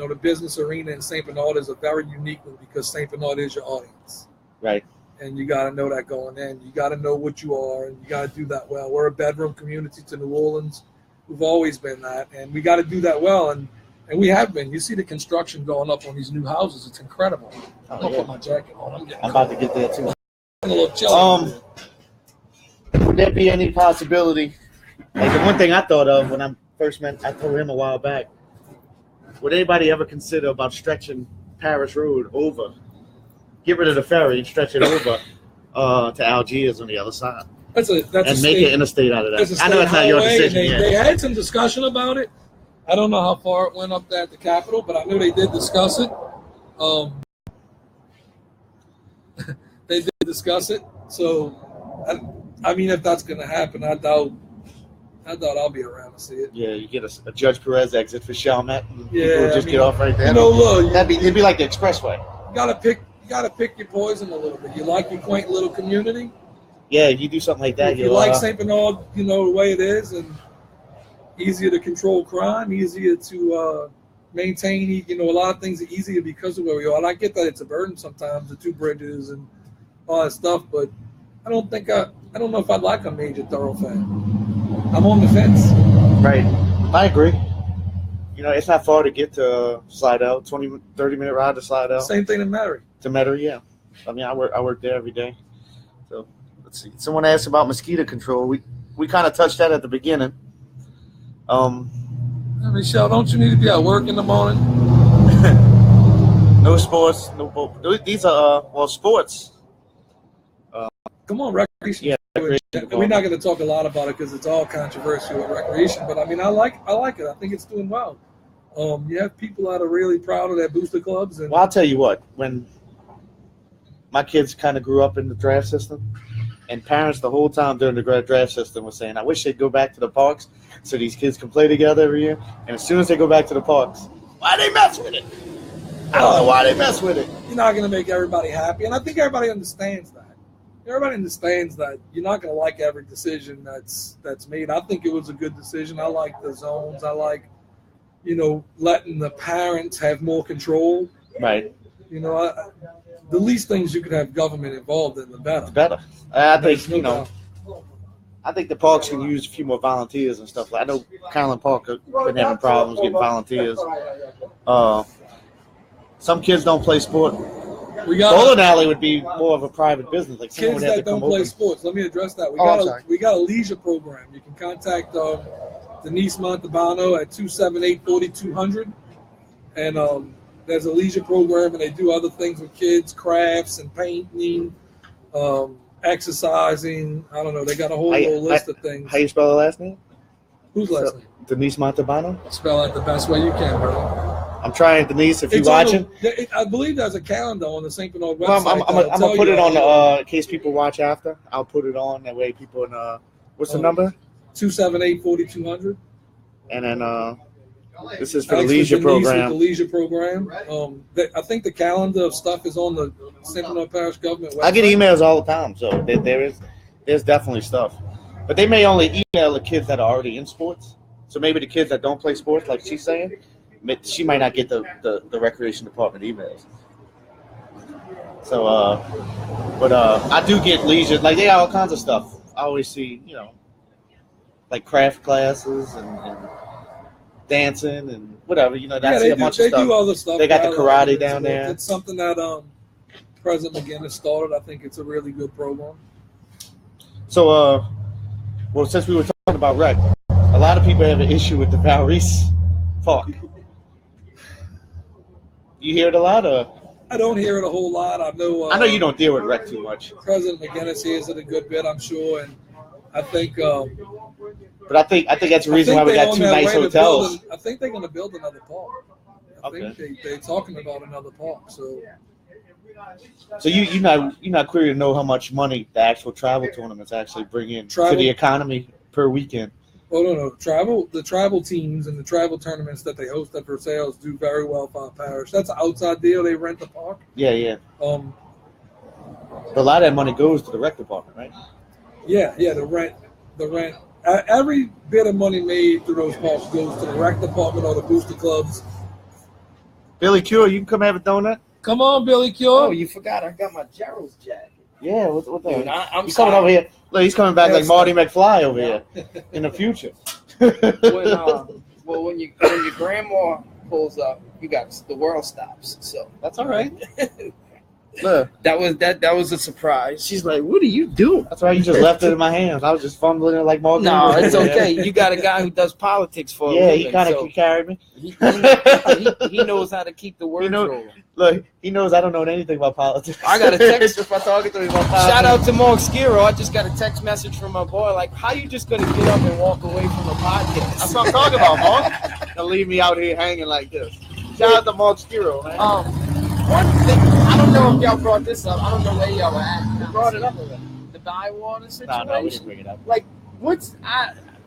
The business arena in St. Bernard is a very unique one because St. Bernard is your audience. Right. And you got to know that going in. You got to know what you are, and you got to do that well. We're a bedroom community to New Orleans. We've always been that, and we got to do that well, and we have been. You see the construction going up on these new houses. It's incredible. I'm going to put my jacket on. I'm about to get there, too. A little chilly. Would there be any possibility, like the one thing I thought of when I first met, I told him a while back, would anybody ever consider about stretching Parish Road over, get rid of the ferry and stretch it over to Algiers on the other side? That's and make an interstate out of that. I know it's not your decision. They had some discussion about it. I don't know how far it went up there at the Capitol, but I know they did discuss it. They did discuss it. So, if that's going to happen, I doubt I'll be around to see it. Yeah, you get a Judge Perez exit for Chalmette. Yeah, people get off right there. Look, it'd be like the expressway. You gotta pick your poison a little bit. You like your quaint little community. Yeah, if you do something like that, if you like St. Bernard, the way it is, and easier to control crime, easier to maintain. A lot of things are easier because of where we are. And I get that it's a burden sometimes, the two bridges and all that stuff, but I don't know if I'd like a major thoroughfare. I'm on the fence. Right. I agree. It's not far to get to Slidell, 30-minute ride to Slidell. Same thing in Metairie. To Metairie, yeah. I work there every day. So, let's see. Someone asked about mosquito control. We kind of touched that at the beginning. Michelle, don't you need to be at work in the morning? No sports. No. These are, sports. Come on, recreation. Yeah. We're not going to talk a lot about it because it's all controversial with recreation. But I like it. I think it's doing well. You have people that are really proud of their booster clubs. And well, I'll tell you what. When my kids kind of grew up in the draft system, and parents the whole time during the draft system were saying, "I wish they'd go back to the parks so these kids can play together every year." And as soon as they go back to the parks, why they mess with it? I don't know why they mess with it. You're not going to make everybody happy, and I think everybody understands that. Everybody understands that you're not going to like every decision that's made. I think it was a good decision. I like the zones. I like, letting the parents have more control. Right. the least things you could have government involved in, the better. It's better. I think, you know, I think the parks can use a few more volunteers and stuff. I know Carolyn Park has been having problems getting volunteers. Some kids don't play sport. Bowling alley would be more of a private business. Like kids that don't play sports. Let me address that. We got a leisure program. You can contact Denise Montalbano at 278-4200. And there's a leisure program, and they do other things with kids, crafts and painting, exercising. I don't know. They got a whole list of things. How you spell her last name? Whose last name? Denise Montalbano. Spell it the best way you can, bro. I'm trying, Denise, if you're watching. I believe there's a calendar on the St. Bernard website. Well, I'm going to put it on in case people watch after. I'll put it on. That way people, what's the number? 278-4200. And then this is for the leisure program. The leisure program. I think the calendar of stuff is on the St. Bernard Parish government website. I get emails all the time, so there's definitely stuff. But they may only email the kids that are already in sports. So maybe the kids that don't play sports, like she's saying, she might not get the recreation department emails. So, but I do get leisure. Like, they got all kinds of stuff. I always see, you know, like craft classes and dancing and whatever. You know, that's a bunch of stuff. They do other stuff. They got the karate down there. It's something that President McGinnis started. I think it's a really good program. So, well, since we were talking about rec, a lot of people have an issue with the Parish Park. You hear it a lot, or? I don't hear it a whole lot. I know you don't deal with rec too much. President McGinnis hears it a good bit, I'm sure, and I think. But I think that's the reason why we got two nice hotels. I think they're going to build another park. I think they're talking about another park. So you're not clear to know how much money the actual travel tournaments actually bring in to the economy per weekend. Oh no! The travel teams and the travel tournaments that they host at Versailles do very well for our parish. That's an outside deal. They rent the park. Yeah. But a lot of that money goes to the rec department, right? Yeah. The rent. Every bit of money made through those parks goes to the rec department or the booster clubs. Billy Cure, you can come have a donut. Come on, Billy Cure. Oh, you forgot I got my Gerald's jacket. Yeah, what the? Dude, I'm he's coming over here. Look, he's coming back like Marty McFly over here in the future. When your grandma pulls up, the world stops. So that's all right. Look, that was a surprise. She's like, "What are you doing?" That's right. You just left it in my hands. I was just fumbling it like Marty. No, it's okay. You got a guy who does politics for a living. He kind of carried me. He knows how to keep the words rolling. Look, he knows I don't know anything about politics. I got a text. If I talk to him about politics. Shout out to Mark Skiro. I just got a text message from my boy. Like, how you just gonna get up and walk away from the podcast? That's what I'm talking about, Mark. Don't leave me out here hanging like this. Shout out to Mark Skiro, man. One thing, I don't know if y'all brought this up. I don't know where y'all were at. You brought it up already. The Bywater situation. No, we didn't bring it up. Like,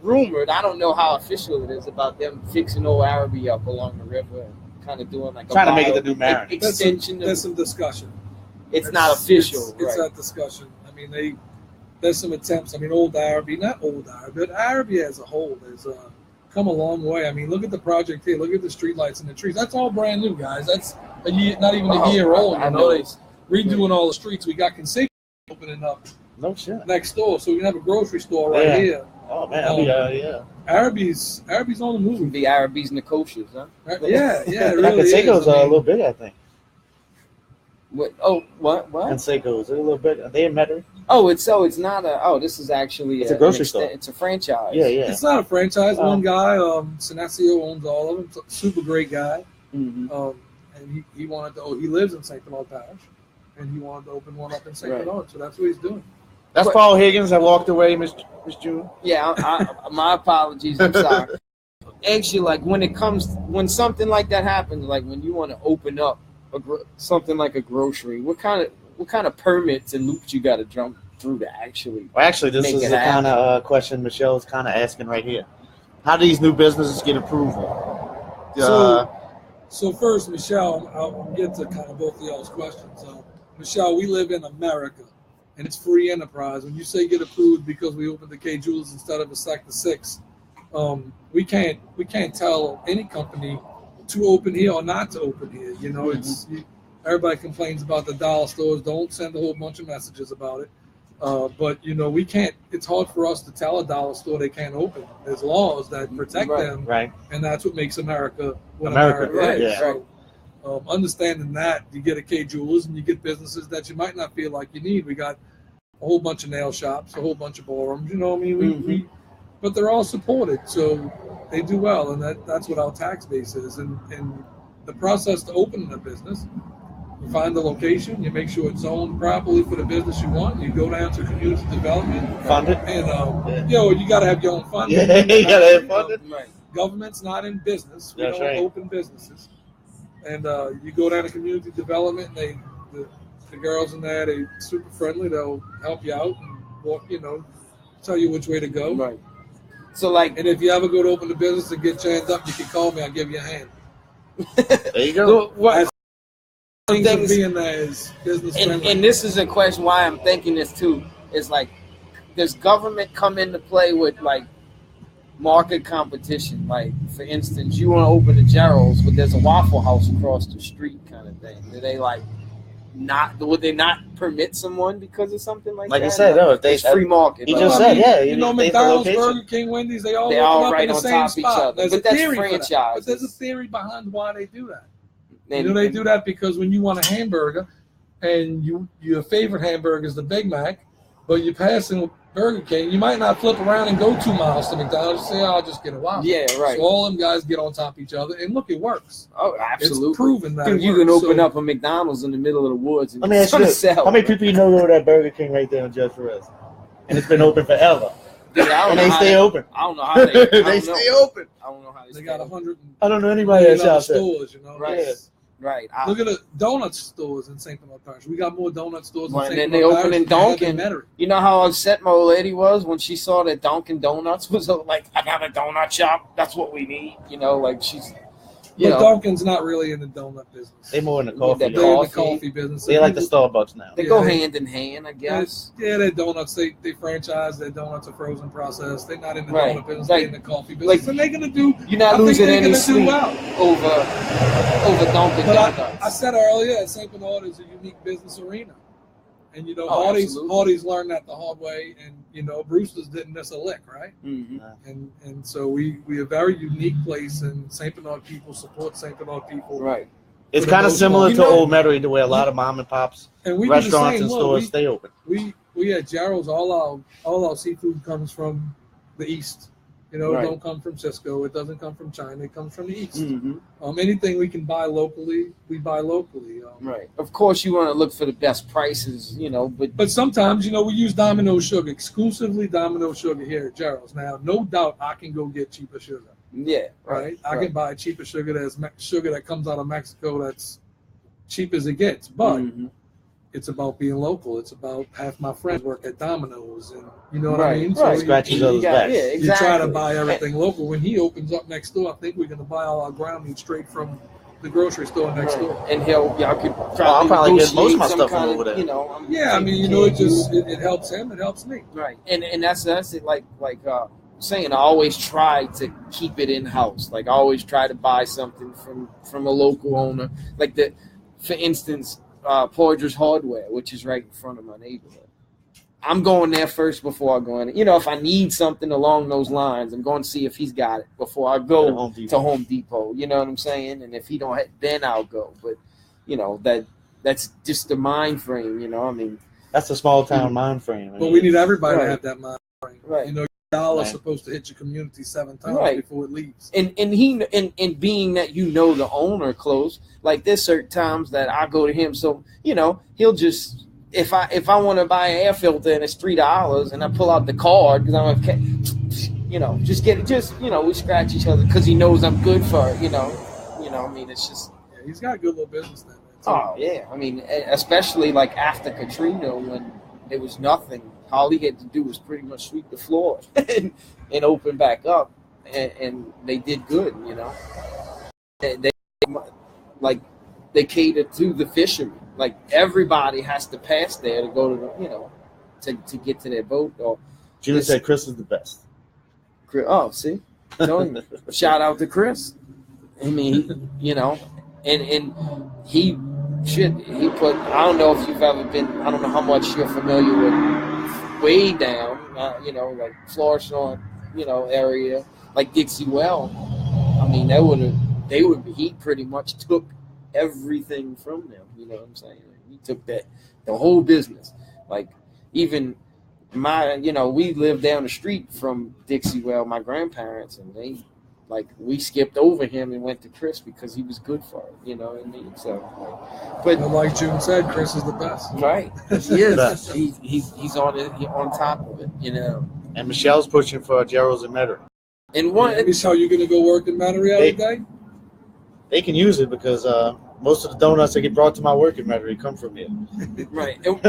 rumored? I don't know how official it is about them fixing Old Araby up along the river and kind of doing like trying to make it the new Marin. Extension. There's some discussion. It's not official. It's that discussion. I mean, there's some attempts. I mean, Old Araby, not Old Araby, but Araby as a whole has come a long way. I mean, look at the project here. Look at the streetlights and the trees. That's all brand new, guys. That's not even a year old. I know they're redoing all the streets. We got Conseco opening up. No shit. Next door, so we can have a grocery store right here. Oh man, yeah. Araby's on the move. The Araby's Nicotia's, huh? Yeah, it really Conseco's a little big, I think. What? Oh, what? Conseco's a little big. They in Metairie. It's not a. Oh, this is actually. It's a grocery store. It's a franchise. Yeah. It's not a franchise. One guy, Sinasio, owns all of them. Super great guy. Mm-hmm. And he wanted to. He lives in St. Bernard Parish, and he wanted to open one up in St. Bernard. So that's what he's doing. That's Paul Higgnz that walked away, Miss June. Yeah, my apologies. I'm sorry. Actually, like when something like that happens, like when you want to open up something like a grocery, what kind of permits and loops you got to jump through to actually? Well, actually, this is the kind of question Michelle's kind of asking right here. How do these new businesses get approval? So first, Michelle, I'll get to kind of both of y'all's questions. Michelle, we live in America. And it's free enterprise. When you say get approved because we opened the K Jewelers instead of a Sector 6, we can't tell any company to open here or not to open here. You know, everybody complains about the dollar stores. Don't send a whole bunch of messages about it. But we can't. It's hard for us to tell a dollar store they can't open. There's laws that protect them, right? And that's what makes America what America is. Yeah. So, understanding that, you get a K Jewelers and you get businesses that you might not feel like you need. We got a whole bunch of nail shops, a whole bunch of ballrooms. You know what I mean? But they're all supported, so they do well, and that's what our tax base is. And the process to open a business. You find the location, you make sure it's zoned properly for the business you want. You go down to community development. Fund it. And, you got to have your own funding. Yeah, you got to have funding. Right. Government's not in business. We That's don't right. open businesses. And you go down to community development, and the girls in there, they're super friendly. They'll help you out and walk, tell you which way to go. Right. So, and if you ever go to open a business and get jammed up, you can call me. I'll give you a hand. There you go. Things being there is business friendly. And this is a question why I'm thinking this too. Is does government come into play with market competition? Like, for instance, you want to open a Gerald's, but there's a Waffle House across the street, kind of thing. Do they would they not permit someone because of something like that? Like I said, no, if they free market. He just said, McDonald's, Burger King, Wendy's, they all open right up in on the same top of each spot. other. But that's franchise. But there's a theory behind why they do that. They do that because when you want a hamburger and your favorite hamburger is the Big Mac, but you're passing Burger King, you might not flip around and go 2 miles to McDonald's and say, I'll just get a Waffle. Yeah, right. So all them guys get on top of each other, and look, it works. Oh, absolutely. It's proven that Dude, you can open up a McDonald's in the middle of the woods and it's going to sell. How many people go to that Burger King right there on Judge Perez? And it's been open forever. Yeah, and they stay open. I don't know how they stay open. I don't know how they got 100. I don't know anybody that shops stores, Right. Yeah. Right. Look at the donut stores in St. Bernard Parish. We got more donut stores in St. Bernard Parish. And then they open in Dunkin'. You know how upset my old lady was when she saw that Dunkin' Donuts was like, I got a donut shop. That's what we need. She's. But Dunkin's not really in the donut business. They're more in the coffee. They're in the coffee business. They like the Starbucks now. They go hand in hand, I guess. Their donuts, they franchise. Their donuts are frozen process. They're not in the donut business. They're in the coffee business. And they're going to do. You're not losing any sleep over Dunkin' Donuts. I said earlier, St. Bernard is a unique business arena. And, Hardee's learned that the hard way. And, Brewster's didn't miss a lick, right? Mm-hmm. And so we a very unique place, and St. Bernard people support St. Bernard people. Right. It's kind of similar to Old Metairie, the way a lot of mom and pops restaurants and stores stay open. We at Gerald's, all our seafood comes from the East. It don't come from Cisco. It doesn't come from China. It comes from the East. Mm-hmm. Anything we can buy locally, we buy locally. Right. Of course, you want to look for the best prices, But sometimes, we use Domino sugar, exclusively Domino sugar here at Gerald's. Now, no doubt I can go get cheaper sugar. Yeah. Right? I can buy cheaper sugar. There's sugar that comes out of Mexico that's cheap as it gets. But it's about being local. It's about half my friends work at Domino's, and you know what I mean? So scratch each other's backs. Yeah, exactly. You try to buy everything local. When he opens up next door, I think we're going to buy all our ground meat straight from the grocery store next door. And y'all could probably get most of my stuff from over there. It helps him. It helps me. Right. And that's it. Like saying, I always try to keep it in house. Like, I always try to buy something from a local owner. Like for instance. Poydras Hardware, which is right in front of my neighborhood. I'm going there first before I go in. If I need something along those lines, I'm going to see if he's got it before I go to Home Depot. You know what I'm saying? And if he don't, then I'll go. But that's just the mind frame. That's a small town mind frame. But we need everybody to have that mind frame. Right. $1 supposed to hit your community 7 times before it leaves. And being that the owner close, like there's certain times that I go to him, so he'll just if I want to buy an air filter and it's $3 and I pull out the card because I'm we scratch each other because he knows I'm good for it. It's just he's got a good little business then. Oh yeah, especially like after Katrina when there was nothing. All he had to do was pretty much sweep the floor and open back up, and they did good, They cater to the fishermen. Like, everybody has to pass there to go to to get to their boat. Or Julie said Chris is the best. Oh, see? Shout out to Chris. And he shit, he put. I don't know if you've ever been. I don't know how much you're familiar with way down. Like Florissant, area like Dixie Well. I mean, he pretty much took everything from them. You know what I'm saying? He took the whole business. Like even we lived down the street from Dixie Well, my grandparents, and we skipped over him and went to Chris because he was good for it. You know what I mean? So, but like June said, Chris is the best. Right? He is. He's on top of it. And Michelle's pushing for Gerald's and Metairie. And so you going to go work in Metairie every day? They can use it because most of the donuts that get brought to my work in Metairie come from here. Right. And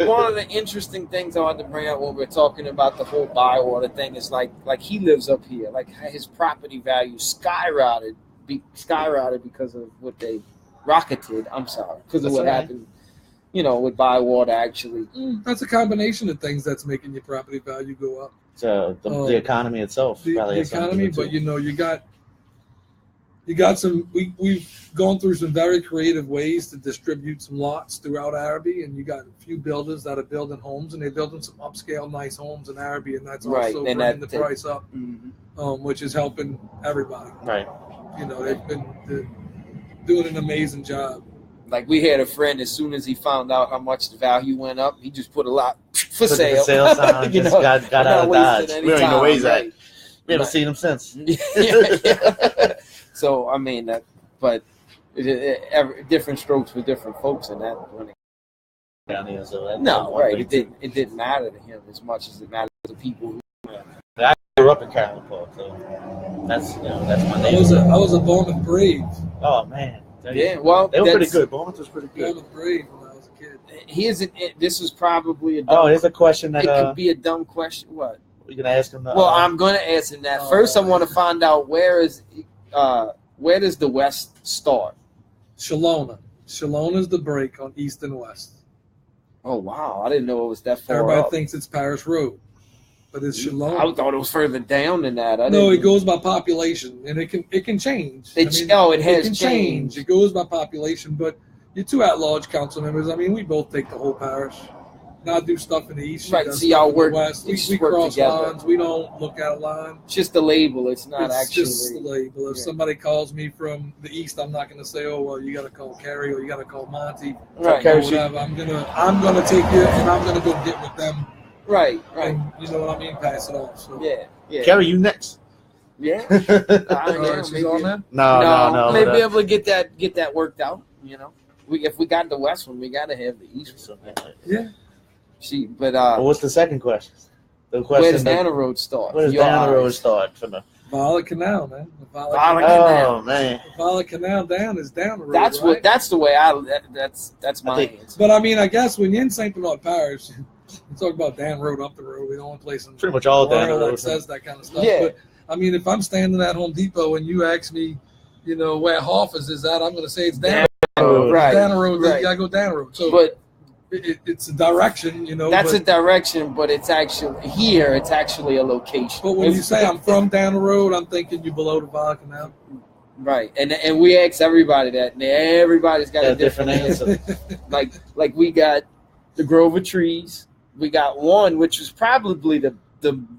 one of the interesting things I want to bring up when we're talking about the whole Bywater thing is like he lives up here. Like his property value skyrocketed because of what they rocketed. I'm sorry, because of what happened. With Bywater actually. That's a combination of things that's making your property value go up. So the economy itself. The economy, but you got some. We've gone through some very creative ways to distribute some lots throughout Arabi, and you got a few builders that are building homes, and they're building some upscale, nice homes in Arabi, and that's also bringing the price up, which is helping everybody. Right. They've been doing an amazing job. Like we had a friend, as soon as he found out how much the value went up, he just put a lot for sale. The sale sign got out of Dodge. We don't even know where he's at. We haven't seen him since. Yeah. So I mean but different strokes for different folks in that. Down here, so right. It didn't matter to him as much as it mattered to people. I grew up in Carolyn Park, so that's my name. I was a Bowman Brave. Oh man. Yeah, well, they were pretty good. Bowman was pretty good. Bowman Brave when I was a kid. This is probably a dumb. Oh, here's a question that it could be a dumb question. What? You're gonna ask him? Well, I'm gonna ask him that. First, I want to find out where does the West start? Shalona. Shalona's the break on East and West. Oh wow, I didn't know it was that far. Everybody up. Thinks it's Parish Road, but it's Shalona. I thought it was further down than that. It goes by population, and it can change. It can change. It goes by population, but you're two at-large council members. I mean, we both take the whole parish. Not do stuff in the East. Right. See, y'all work. West. We cross together. Lines. We don't look at a line. It's just the label. It's not actually. It's just the label. If somebody calls me from the East, I'm not going to say, "Oh, well, you got to call Carrie or you got to call Monty." Right. Or whatever. I'm gonna take you and I'm gonna go get with them. Right. And you know what I mean? Pass it off. So. Yeah. Carrie, you next. Yeah. She's on there? No. Maybe be able to get that worked out. If we got the West one, we got to have the East one. Yeah. What's the second question? Where does Down the Road start? Where does Down the Road start for the Violet Canal, man? Oh man, the Violet Canal down is down the road. That's the way that's my answer. But I mean, I guess when you're in St. Bernard Parish, you talk about Down Road, up the road. We don't want to place in pretty much all down the road that says that kind of stuff. Yeah. But I mean, if I'm standing at Home Depot and you ask me, where Hoffers is at, I'm going to say it's down the road. Right. Down the road. Right. You got to go down the road. So, but it's a direction, That's a direction, but it's actually a location. But when you say I'm from down the road, I'm thinking you're below the Violet Canal. Right, and we ask everybody that, and everybody's got a different answer. like we got the Grove of Trees. We got one, which was probably the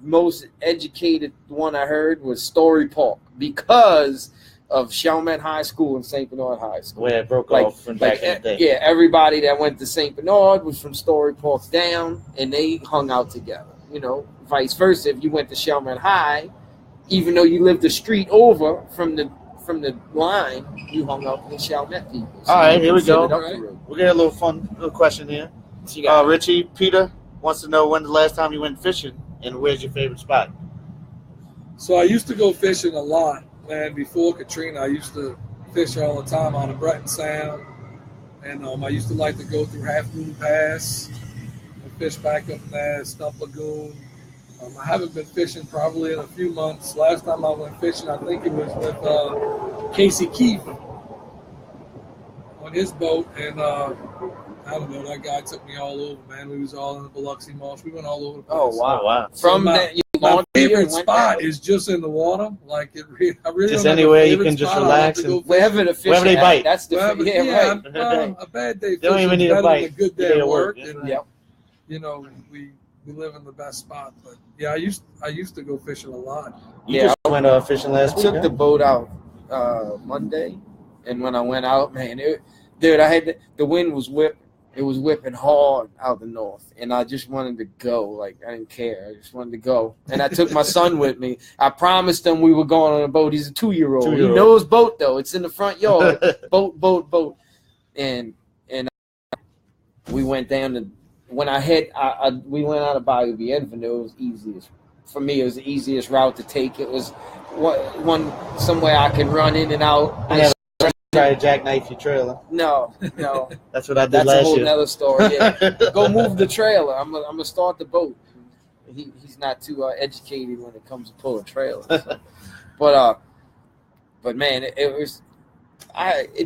most educated one I heard, was Story Park, because of Chalmette High School and St. Bernard High School. Where it broke off from back in the day. Yeah, everybody that went to St. Bernard was from Story Park down, and they hung out together. Vice versa. If you went to Chalmette High, even though you lived a street over from the line, you hung out with the Chalmette people. So all right, here we go. Right. We'll get a little question here. Richie, Peter wants to know when the last time you went fishing and where's your favorite spot? So I used to go fishing a lot. Man, before Katrina, I used to fish all the time on the Breton Sound, and I used to like to go through Half Moon Pass and fish back up in there, Stump Lagoon. I haven't been fishing probably in a few months. Last time I went fishing, I think it was with Casey Keefe on his boat, and I don't know, that guy took me all over, man. We was all in the Biloxi Marsh. We went all over the place. Oh, wow. Wow. From that, My favorite spot is just in the water. Like I really just don't anywhere you can just relax and wherever the fish wherever they bite. That's the right. A bad day. They don't even need a bite. A good day of work. And, yep. You know, we live in the best spot. But yeah, I used to go fishing a lot. You just went fishing last week. I took the boat out Monday, and when I went out, man, the wind was whipping. It was whipping hard out the north, and I just wanted to go. Like, I didn't care. I just wanted to go. And I took my son with me. I promised him we were going on a boat. He's a 2-year-old. He knows boat, though. It's in the front yard. boat. And we went down to – when we went out of Bayou Bienvenu, it was easiest. For me, it was the easiest route to take. It was one somewhere I could run in and out. Try to jackknife your trailer. No. That's what I did last year. That's a whole nother story. Yeah. Go move the trailer. I'm gonna start the boat. He's not too educated when it comes to pulling trailers. So. But man, it was.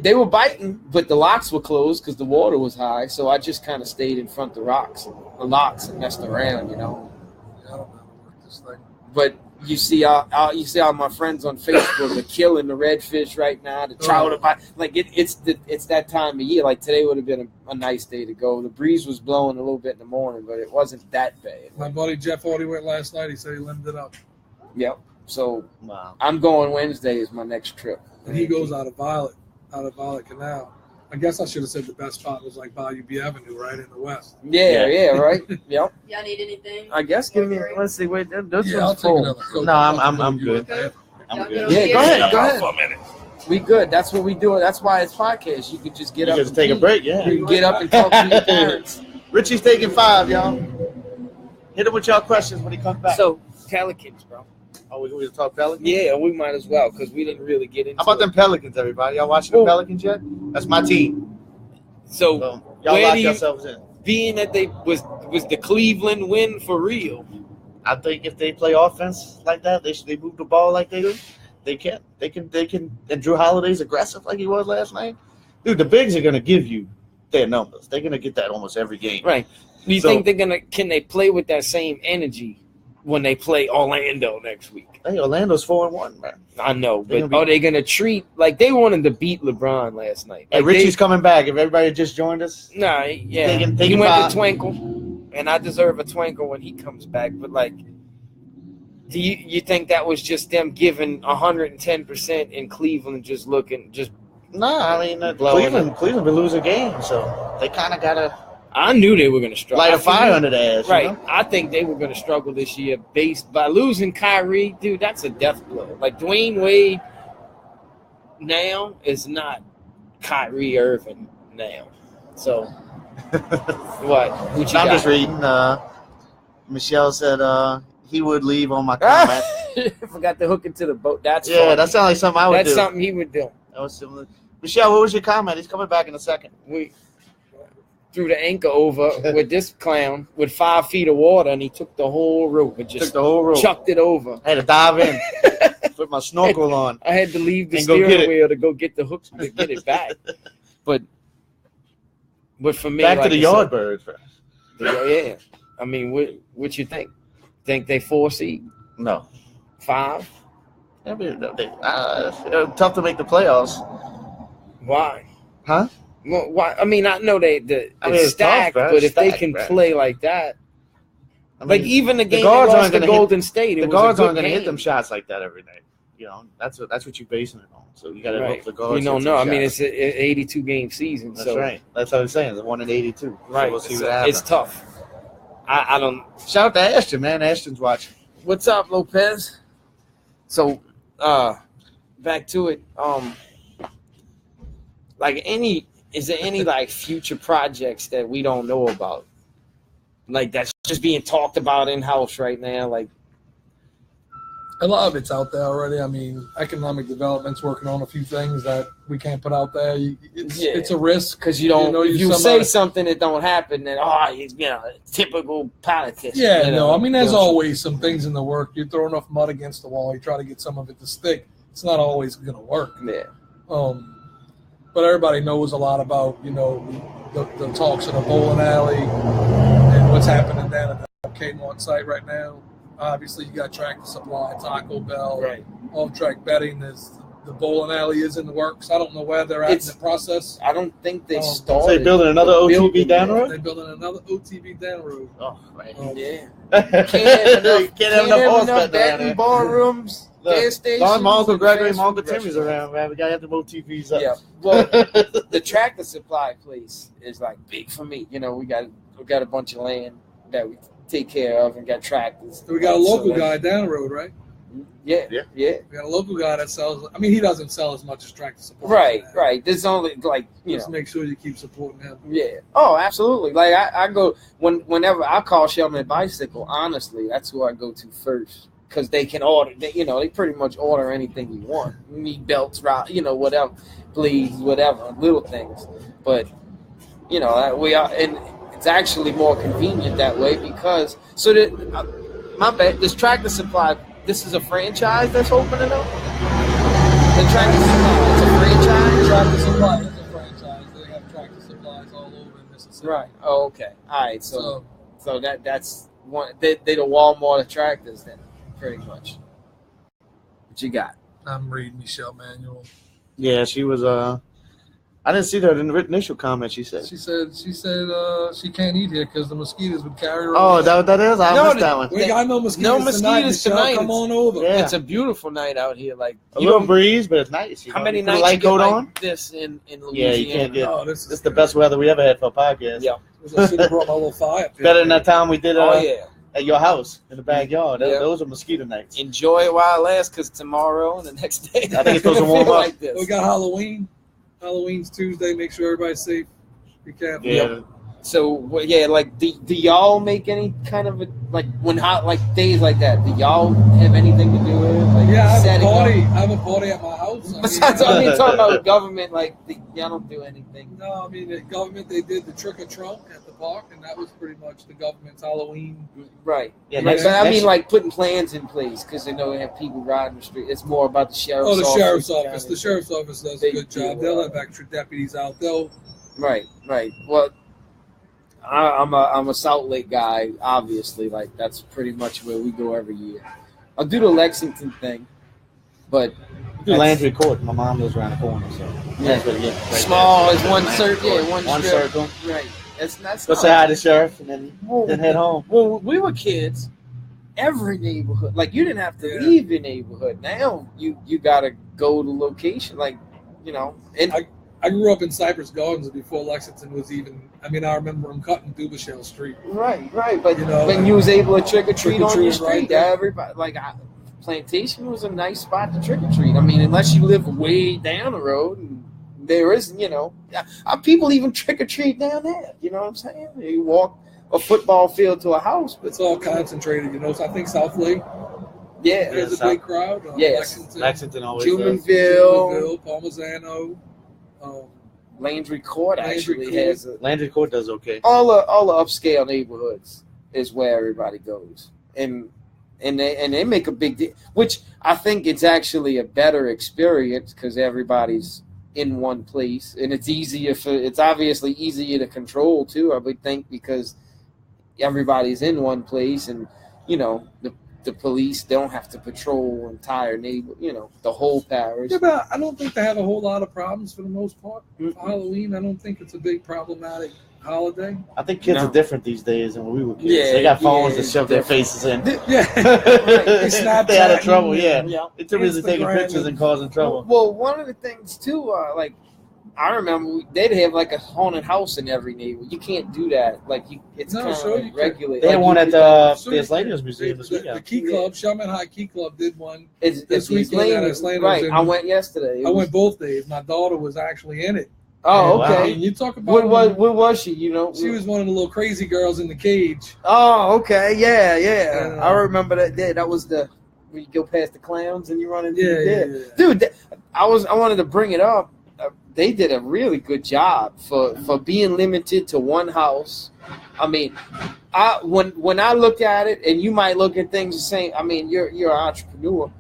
They were biting, but the locks were closed because the water was high. So I just kind of stayed in front of the locks and messed around, you know. I don't know how to work this thing. But you see all my friends on Facebook are killing the redfish right now. The trout, like it's that time of year. Like today would have been a nice day to go. The breeze was blowing a little bit in the morning, but it wasn't that bad. My buddy Jeff already went last night. He said he limmed it up. Yep. So I'm going Wednesday is my next trip. And he goes out of Violet Canal. I guess I should have said the best spot was like Bayou Avenue, right in the west. Yeah, right. Yep. Y'all need anything? I guess give me. Let's see. Wait, that's I'll take another. No, I'm good. I'm good. Yeah, go ahead. For a minute. We good. That's what we do. That's why it's podcast. You can just get up. Just take a break. Yeah. You can get up and talk to your parents. Richie's taking 5, y'all. Hit him with y'all questions when he comes back. So Pelicans, bro. Oh, we gonna talk Pelicans? Yeah, we might as well because we didn't really get into. How about them Pelicans, everybody? Y'all watching the Pelicans yet? That's my team. So y'all lock yourselves in. Being that they was the Cleveland win for real. I think if they play offense like that, they move the ball like they do. They can. And Drew Holiday's aggressive like he was last night. Dude, the bigs are gonna give you their numbers. They're gonna get that almost every game. Right. Do you think can they play with that same energy when they play Orlando next week? Hey, Orlando's 4-1, man. I know, but are they gonna treat like they wanted to beat LeBron last night? Like Richie's coming back. If everybody just joined us, he went to Twinkle, and I deserve a twinkle when he comes back. But like, do you think that was just them giving 110% in Cleveland, just looking just? No, I mean Cleveland been losing games, so they kind of gotta. I knew they were going to struggle. Light a fire under their ass. Right. You know? I think they were going to struggle this year by losing Kyrie. Dude, that's a death blow. Like, Dwayne Wade now is not Kyrie Irving now. So, what? I'm just reading. Michelle said he would leave on my comment. Forgot to hook it to the boat. That's funny. That sounds like something I would do. That's something he would do. That was similar. Michelle, what was your comment? He's coming back in a second. We threw the anchor over with this clown with 5 feet of water, and he took the whole rope and just chucked it over. I had to dive in, put my snorkel on. I had to leave the steering wheel to go get the hooks to get it back. But for me, back to the Yardbirds. Yeah, I mean, what you think? Think they 4 seed? No, 5. I mean, tough to make the playoffs. Why? Huh? Well, why? I mean, I know it's stacked, tough, but if they can play like that, I mean, like even the game they lost to Golden State, the guards aren't going to hit them shots like that every night. You know, that's what you're basing it on. So you got to hope the guards. We don't know. I mean, it's an 82-game season. That's right. That's what I'm saying. The 1 in 82. Right. So we'll see what happens. It's tough. I don't. Shout out to Ashton, man. Ashton's watching. What's up, Lopez? So, back to it. Is there any like future projects that we don't know about? Like that's just being talked about in-house right now? Like a lot of it's out there already. I mean, economic development's working on a few things that we can't put out there. It's a risk because you don't. If you say something that don't happen, then typical politician. Yeah, no. I mean, there's always some things in the work. You throw enough mud against the wall, you try to get some of it to stick. It's not always going to work. Yeah. But everybody knows a lot about the talks in the bowling alley and what's happening down at the Kmart site right now. Obviously, you got Tractor Supply, Taco Bell, Right. off-track betting. There's the bowling alley is in the works. I don't know where they're at in the process. I don't think they So started. they building another OTB down the road? They're building another OTB down the road. Oh, right. Yeah. Can't have enough horse bet down betting there. ballrooms, gas stations. Long my Uncle and Gregory, fast my Uncle food Timmy's restaurants. around, man. We gotta have the OTVs up. Yeah. Well, the Tractor Supply place is like big for me. You know, we got a bunch of land that we take care of and got tractors. So we got a local guy down the road, right? Yeah. We got a local guy that sells. I mean, he doesn't sell as much as Tractor Supply. Right. There's only Just make sure you keep supporting him. Yeah. Oh, absolutely. Like I go whenever I call Shelman Bicycle. Honestly, that's who I go to first because they can order. They pretty much order anything you want. You need belts, whatever, blades, whatever, little things. But we are, and it's actually more convenient that way because my bad. This Tractor Supply. This is a franchise that's opening up? The Tractor Supply, it's a franchise? Tractor Supply is a franchise. They have Tractor Supplies all over in Mississippi. Right. Oh, okay. All right. So that's one. They the Walmart of tractors then, pretty much. What you got? I'm reading Michelle Manuel. Yeah, she was. I didn't see that in the initial comment. She said she can't eat here because the mosquitoes would carry her. Oh, that what that is? I missed that one. We got no mosquitoes tonight. Come on over. Yeah. It's a beautiful night out here. Like a little breeze, but it's nice. How many nights light coat on? This in Louisiana? Yeah, you can't get. This is the best weather we ever had for a podcast. Yeah. I should have brought my little fire. Better than that time we did. At your house in the backyard. Yeah. Those are mosquito nights. Enjoy it while it lasts, because tomorrow and the next day I think it's supposed to warm up. like this. We got Halloween. Halloween's Tuesday. Make sure everybody's safe. Be careful. Yeah. So do y'all make any kind of days like that? Do y'all have anything to do with it? Like, yeah, I have a party at my house. Besides, talking about government, y'all don't do anything. No, I mean the government. They did the trick or trunk at the park, and that was pretty much the government's Halloween. Right. Yeah. But I mean, putting plans in place because they know they have people riding the street. It's more about the sheriff's office. Oh, the sheriff's office. The sheriff's office does a good job. They'll have extra deputies out. Right. Well, I'm a South Lake guy, obviously. That's pretty much where we go every year. I'll do the Lexington thing, but Landry Court. My mom lives around the corner, so yeah. Right small as one circle. Yeah, one circle. Right. Go say hi to the sheriff and then head home. Well, we were kids. Every neighborhood, you didn't have to leave your neighborhood. Now you gotta go to location, And I grew up in Cypress Gardens before Lexington was even. I mean, I remember them cutting Dubuchel Street. Right. But when you was able to trick or treat on your street, everybody Plantation was a nice spot to trick or treat. I mean, unless you live way down the road, and there is, people even trick or treat down there. You know what I'm saying? You walk a football field to a house, but it's all concentrated. I think South Lake. Yeah, there's a big crowd. Yes, Lexington always. Jumonville, Palmisano. Landry Court actually has. Landry Court does okay. All the upscale neighborhoods is where everybody goes, and they make a big deal, which I think it's actually a better experience because everybody's in one place, and it's obviously easier to control too. I would think because everybody's in one place, and the police don't have to patrol entire the whole parish. Yeah, but I don't think they have a whole lot of problems for the most part. For Halloween, I don't think it's a big problematic holiday. I think kids are different these days than when we were kids. Yeah, they got phones to shove their faces in. Yeah, right. They out of trouble. Yeah, it's too busy taking pictures and causing trouble. Well, one of the things too, I remember they'd have a haunted house in every neighborhood. You can't do that. It's kind of regulated. They had one at the Slander's Museum this weekend. The Key Club, Shelman High Key Club did one this weekend. Right, I went yesterday. I went both days. My daughter was actually in it. Oh, okay. Wow. You talk about where was she? She was one of the little crazy girls in the cage. Oh, okay, yeah. I remember that day. That was where you go past the clowns and you run into yeah. Dude, I wanted to bring it up. They did a really good job for being limited to one house. I mean, when I look at it, and you might look at things the same. I mean, you're an entrepreneur.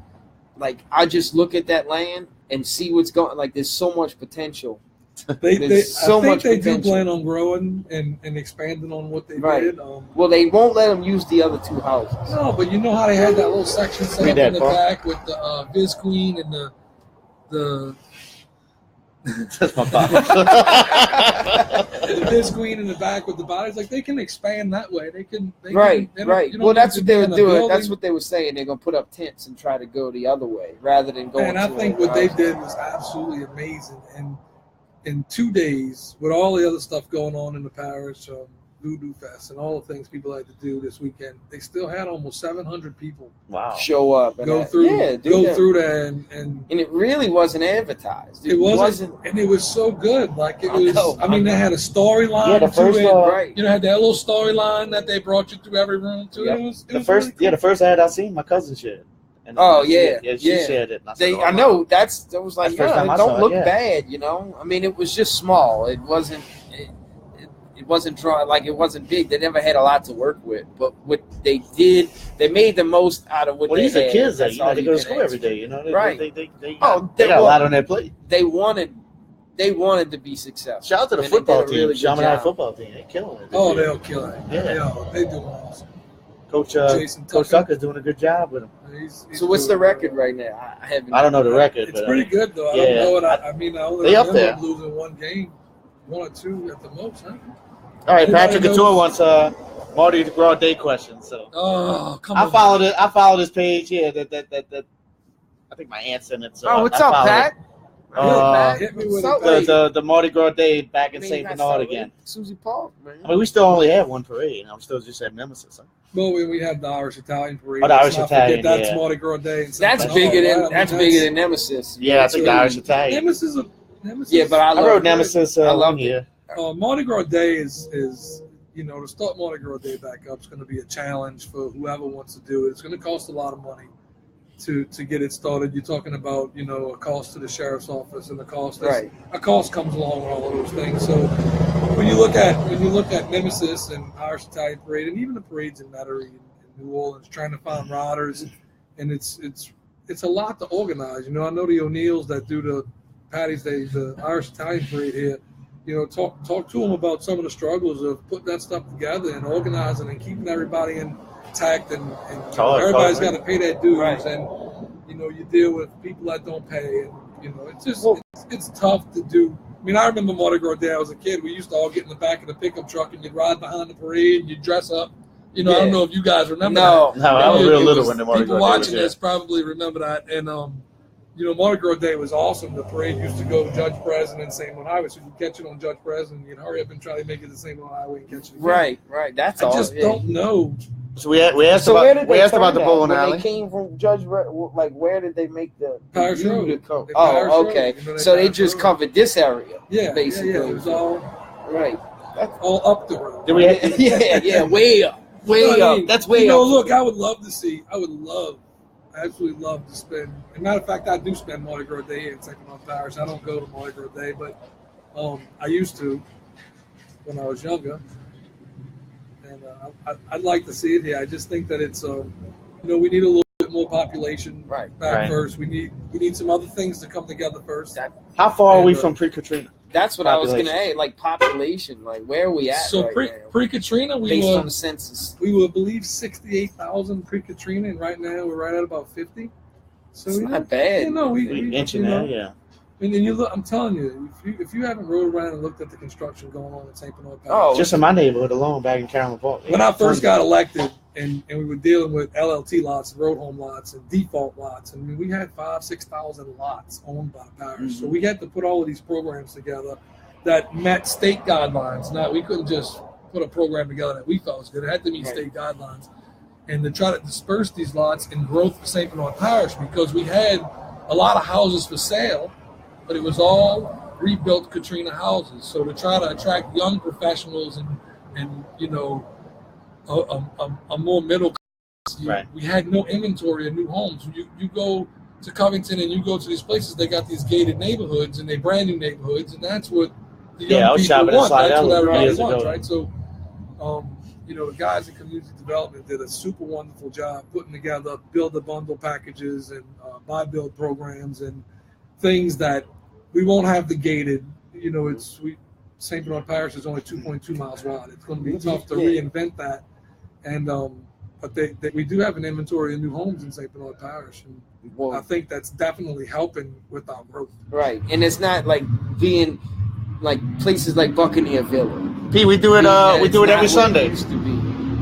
I just look at that land and see what's going. There's so much potential I think they do plan on growing and expanding on what they did. Well, they won't let them use the other two houses. No, but you know how they had that little section set up in the back with the Viz Queen and the That's my thought. the Viz Queen in the back with the bodies. Like, they can expand that way. They can. Right. Well, that's what they were doing. That's what they were saying. They're gonna put up tents and try to go the other way rather than go. And I think what they did was absolutely amazing. And in 2 days, with all the other stuff going on in the parish, Voodoo Fest and all the things people like to do this weekend, they still had almost 700 people. Wow! Show up and go through that, and it really wasn't advertised. It wasn't, and it was so good. Like it was. I mean, they had a storyline. Yeah, the first right. You know, had that little storyline that they brought you through every room too. Yep. It was the first. Really cool. Yeah, the first ad I seen, my cousin shared. And she shared it. I know that was like, it don't look bad, you know. I mean, it was just small. It wasn't. It wasn't it wasn't big. They never had a lot to work with, but what they did, they made the most out of what they had. Well, these are kids that they go to school every day, you know. They got a lot on their plate. They wanted to be successsual. Shout out to the football team, really Chaminade football team. They're killing it. Oh, they'll kill it. Yeah, they do awesome. Coach Tucker's doing a good job with them. So what's the record right now? I don't know the record. It's pretty good though. I don't know it. I mean, I only remember losing one game, 1 or 2 at the most, huh? All right, Patrick Couture wants Mardi Gras Day question. So come on. I follow this page here. That I think my aunt's in it. So what's up, Pat? Hit me with it. The Mardi Gras Day back in St. Bernard again. Susie Park, man. I mean, we still only have one parade, and I'm still just at Nemesis. Huh? Well, we have the Irish Italian parade. Oh, the Irish Italian. That's Mardi Gras Day. That's bigger than Nemesis. Yeah, I think the Irish Italian. Nemesis. Yeah, but I rode Nemesis. I love it. Mardi Gras Day is to start Mardi Gras Day back up is going to be a challenge for whoever wants to do it. It's going to cost a lot of money to get it started. You're talking about a cost to the sheriff's office and the cost. Right. A cost comes along with all of those things. So when you look at Nemesis and Irish Italian Parade and even the parades in Metairie and New Orleans, trying to find riders, and it's a lot to organize. I know the O'Neills that do the Patty's Day, the Irish Italian Parade here. Talk to them about some of the struggles of putting that stuff together and organizing and keeping everybody intact and everybody's got to pay their dues, right. And you deal with people that don't pay, and it's just it's tough to do. I mean, I remember Mardi Gras Day. I was a kid. We used to all get in the back of the pickup truck and you'd ride behind the parade and you'd dress up. I don't know if you guys remember that. No, I was real little when the Mardi Gras Day was. People watching this probably remember that, and Mardi Gras Day was awesome. The parade used to go to Judge President, St. Louis Highway. So you'd catch it on Judge President, you'd hurry up and try to make it to St. Louis Highway and catch it again. Right. That's I just don't know. So we asked about the bowling alley. They came from Judge, like where did they make the Parish Road? Okay. So they just covered this area. Yeah, basically. Yeah, it was all right. That's all up the road. Did we way up. That's way up. Look, I would absolutely love to spend. As a matter of fact, I do spend Mardi Gras Day in St. Bernard Parish. I don't go to Mardi Gras Day, but I used to when I was younger. And I'd like to see it here. I just think that it's we need a little bit more population back first. We need some other things to come together first. How far are we from pre-Katrina? That's what I was going to add, like population, like where are we at? So pre-Katrina, based on the census, we were, I believe, 68,000 pre-Katrina, and right now we're right at about 50. So it's not bad. We inching there, yeah. And then you look. I'm telling you, if you haven't rode around and looked at the construction going on in St. Bernard Parish, just in my neighborhood alone, back in Carolyn Park. When I first got elected, and we were dealing with LLT lots, road home lots, and default lots, and we had 5,000-6,000 lots owned by the parish. Mm-hmm. So we had to put all of these programs together that met state guidelines. Now we couldn't just put a program together that we felt was good. It had to meet state guidelines, and to try to disperse these lots in growth for St. Bernard Parish, because we had a lot of houses for sale. But it was all rebuilt Katrina houses. So to try to attract young professionals and a more middle class, we had no inventory of new homes. You go to Covington and you go to these places, they got these gated neighborhoods and they brand new neighborhoods, and that's what the young people want. That's what everybody wants, right? So, the guys in community development did a super wonderful job putting together builder bundle packages and buy build programs and things that we won't have the gated, St. Bernard Parish is only 2.2 miles wide. It's going to be tough to reinvent that, and but we do have an inventory of new homes in St. Bernard Parish, and I think that's definitely helping with our growth. Right, and it's not like being like places like Buccaneer Villa. P, we do it every Sunday.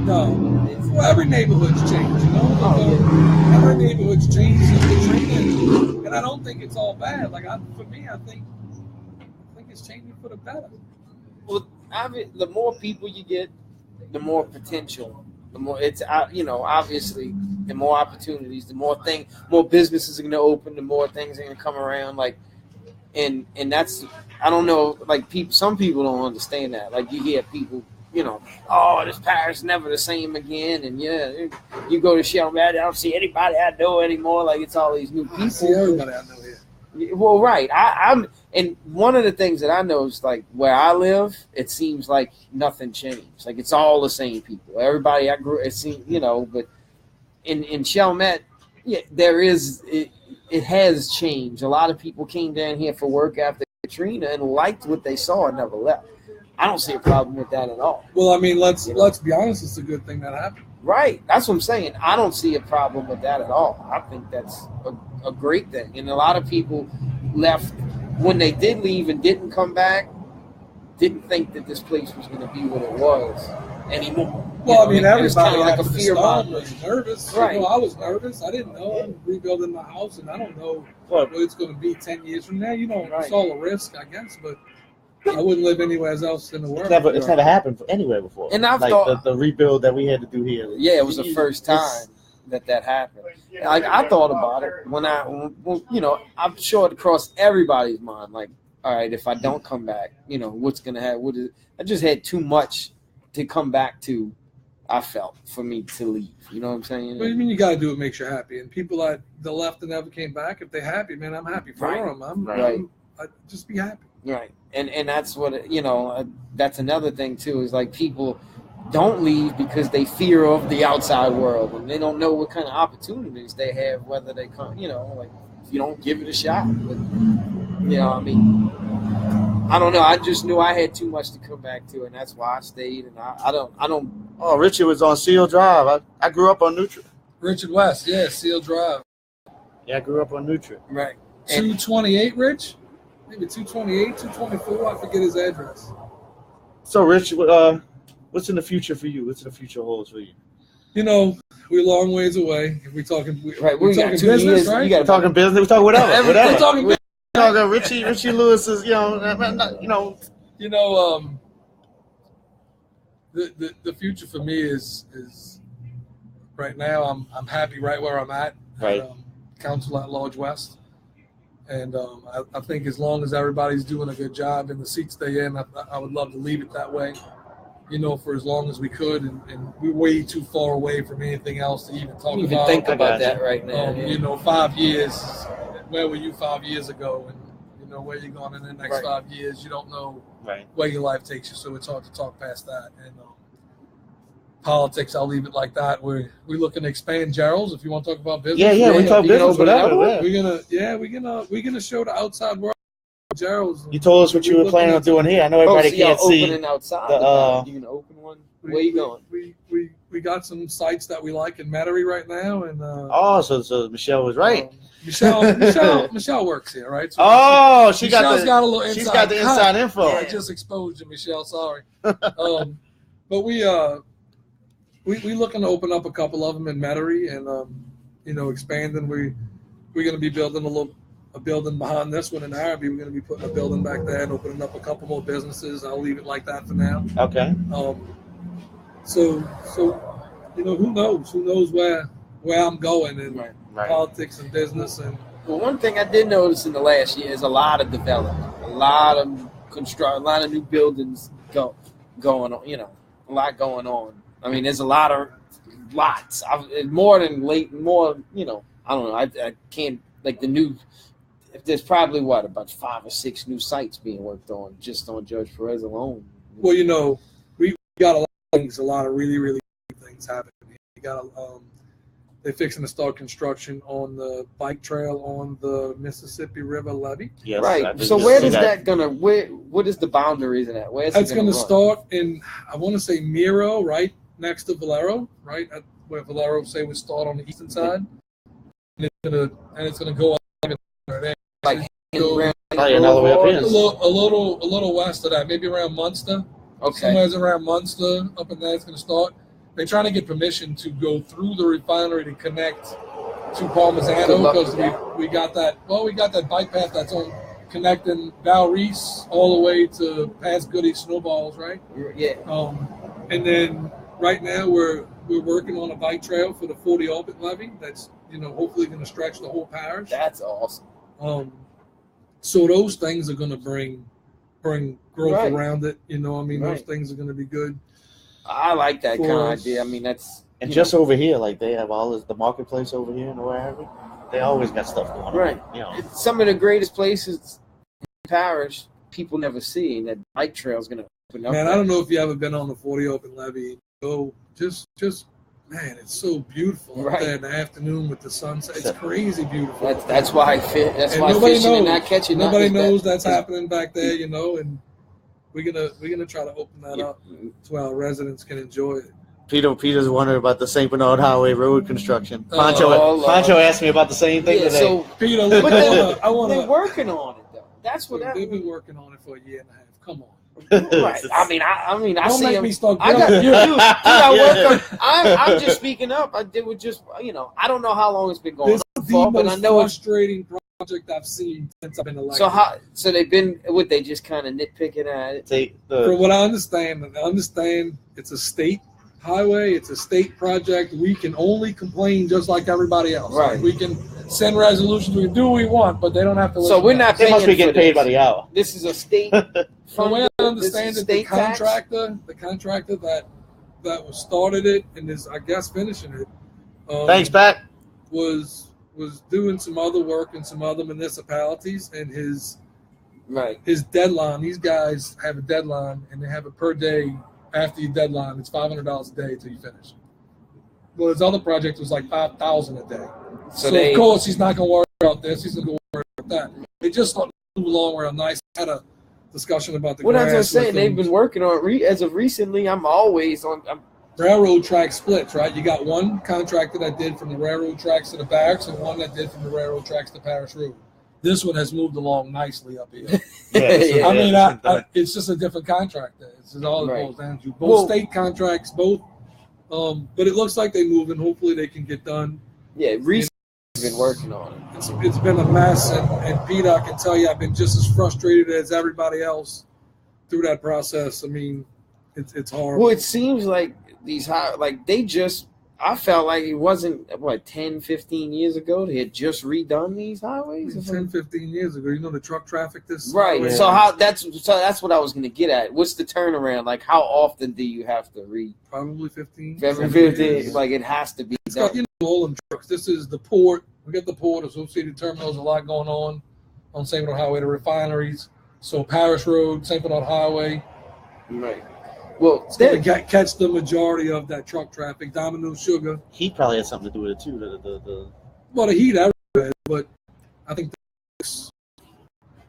No. Well, every neighborhood's changed, Every neighborhood's changed since Katrina, and I don't think it's all bad. Like I think it's changing for the better. Well, the more people you get, the more potential. The more it's obviously the more opportunities, the more businesses are going to open, the more things are going to come around. Like, and that's I don't know. Like some people don't understand that. Like you hear people. This Parish never the same again, and you go to Chalmette, I don't see anybody I know anymore. Like it's all these new people. I see everybody I know here. Well, right. And one of the things that I know is like where I live, it seems like nothing changed. Like it's all the same people. Everybody I grew, it seems, but in Chalmette, there is it has changed. A lot of people came down here for work after Katrina and liked what they saw and never left. I don't see a problem with that at all. Well, I mean, let's be honest. It's a good thing that happened. Right. That's what I'm saying. I don't see a problem with that at all. I think that's a great thing. And a lot of people left when they did leave and didn't come back, didn't think that this place was going to be what it was anymore. Well, I mean, everybody like a fear was nervous. Right. I was nervous. I didn't know. I'm rebuilding my house, and I don't know what it's going to be 10 years from now. It's all a risk, I guess, but I wouldn't live anywhere else in the world. It's never happened anywhere before. And I've thought the rebuild that we had to do here. Yeah, it was the first time that happened. Like I thought about it when I'm sure it crossed everybody's mind. Like, all right, if I don't come back, what's gonna happen? I just had too much to come back to. I felt for me to leave. You know what I'm saying? But I mean, you got to do what makes you happy. And people that left and never came back, if they're happy, man, I'm happy for them. I just be happy. Right, and that's what that's another thing too. Is like people don't leave because they fear of the outside world and they don't know what kind of opportunities they have. Whether they come, like if you don't give it a shot. But, I mean, I don't know. I just knew I had too much to come back to, and that's why I stayed. And I don't. Oh, Richard was on Seal Drive. I grew up on Neutral. Richard West, Seal Drive. Yeah, I grew up on Neutral. Right. 228, Rich. Maybe 228, 224. I forget his address. So, Rich, what's in the future for you? What's in the future holds for you? We're a long ways away. We're talking business, years, right? You got talking business. We're talking whatever. We're talking business. Richie Lewis is, The future for me is right now. I'm happy right where I'm at. Right. Council at Large West. And I think as long as everybody's doing a good job in the seats they're in, I would love to leave it that way, for as long as we could. And we're way too far away from anything else to even talk about. Think about that right now. 5 years, where were you 5 years ago? And, where you're going in the next 5 years. You don't know where your life takes you, so it's hard to talk past that. And politics, I'll leave it like that. We're looking to expand Gerald's. If you want to talk about business, we talk business. We're gonna show the outside world Gerald's. You told us what you were planning on doing here. I know everybody can't see. Opening outside. You gonna open one? Where you going? We got some sites that we like in Metairie right now, and so Michelle was right. Michelle works here, right? So she's got a little inside. She's got the inside info. I just exposed you, Michelle. Sorry. But we looking to open up a couple of them in Metairie, and expanding. We're going to be building a building behind this one in Araby. We're going to be putting a building back there and opening up a couple more businesses. I'll leave it like that for now. Okay. So who knows? Who knows where I'm going in politics and business and. Well, one thing I did notice in the last year is a lot of development, a lot of construct, a lot of new buildings going on. A lot going on. I mean, there's a lots. More. I don't know. I can't the new. There's probably about 5 or 6 new sites being worked on just on Judge Perez alone. Well, we got a lot of things, a lot of really, really good things happening. You got They're fixing to start construction on the bike trail on the Mississippi River levee. Yes, right. So where is that gonna? What is the boundaries of that? Where's it's gonna start in? I want to say Miro, right next to Valero, right at where Valero say would start on the eastern side, and it's gonna go up like another way up in. A little west of that, maybe around Munster. Okay. Somewhere's around Munster up in there. It's gonna start. They're trying to get permission to go through the refinery to connect to Parmesano because we got that. Well, we got that bike path that's on connecting Val Reese all the way to past Goody Snowballs, right? Yeah. And then right now we're working on a bike trail for the 40 Orbit levee. That's hopefully going to stretch the whole parish. That's awesome. So those things are going to bring growth around it. Those things are going to be good. I like that kind of idea. I mean, that's just over here, like they have all the marketplace over here and wherever. They always got stuff going on. Right. It's some of the greatest places in Parish people never see, and that bike trail is going to open up. Man, I don't know if you ever been on the 40 Open levee. Go, just man, it's so beautiful up there in the afternoon with the sunset. It's crazy beautiful. That's why I fit. That's why fishing and not catching. Nobody knows that's happening back there, and. We're gonna try to open that up so our residents can enjoy it. Peter's wondering about the St. Bernard Highway road construction. Poncho asked me about the same thing today. So Peter, they're working on it though. That's what they've been working on it for a year and a half. Come on. Right. I mean, I don't see make him. Me start I got work on. I'm just speaking up. I don't know how long it's been going on for, but I know it's frustrating project I've seen since I've been elected. So they've been they just kind of nitpicking at it. From what I understand, it's a state highway. It's a state project. We can only complain just like everybody else. Right. Like we can send resolutions. We can do what we want, but they don't have to. So we're not. They must be getting paid by the hour. This is a state. From the way I understand it, the contractor that was started it and is, I guess, finishing it. Thanks, Pat. Was doing some other work in some other municipalities, and his deadline. These guys have a deadline, and they have it per day. After your deadline, it's $500 a day till you finish. Well, his other project was like $5,000 a day. So of course he's not going to worry about this. He's going to worry about that. They just move along real nice. I had a discussion about the. What I was going to say, they've been working on it as of recently. I'm always on. Railroad track splits, right? You got one contractor that did from the railroad tracks to the barracks and one that did from the railroad tracks to Parish Road. This one has moved along nicely up here. It's just a different contractor. It's all it boils down to. Both state contracts, both. But it looks like they're moving. Hopefully they can get done. Yeah, recently been working on it. It's been a mess, and Pete, I can tell you, I've been just as frustrated as everybody else through that process. I mean, it's horrible. Well, it seems like I felt like it wasn't 10, 15 years ago they had just redone these highways. 10, 15 years ago, the truck traffic right. Highway. So that's what I was going to get at. What's the turnaround? Like, how often do you have to Probably 15. Every 15. Like, it has to be done. All them trucks. This is the port. We got the port, associated terminals. A lot going on St. Bernard Highway. The refineries. So Parish Road, St. Bernard Highway. Right. Well, it's going to catch the majority of that truck traffic. Domino's Sugar. Heat probably has something to do with it too. The heat everywhere, but I think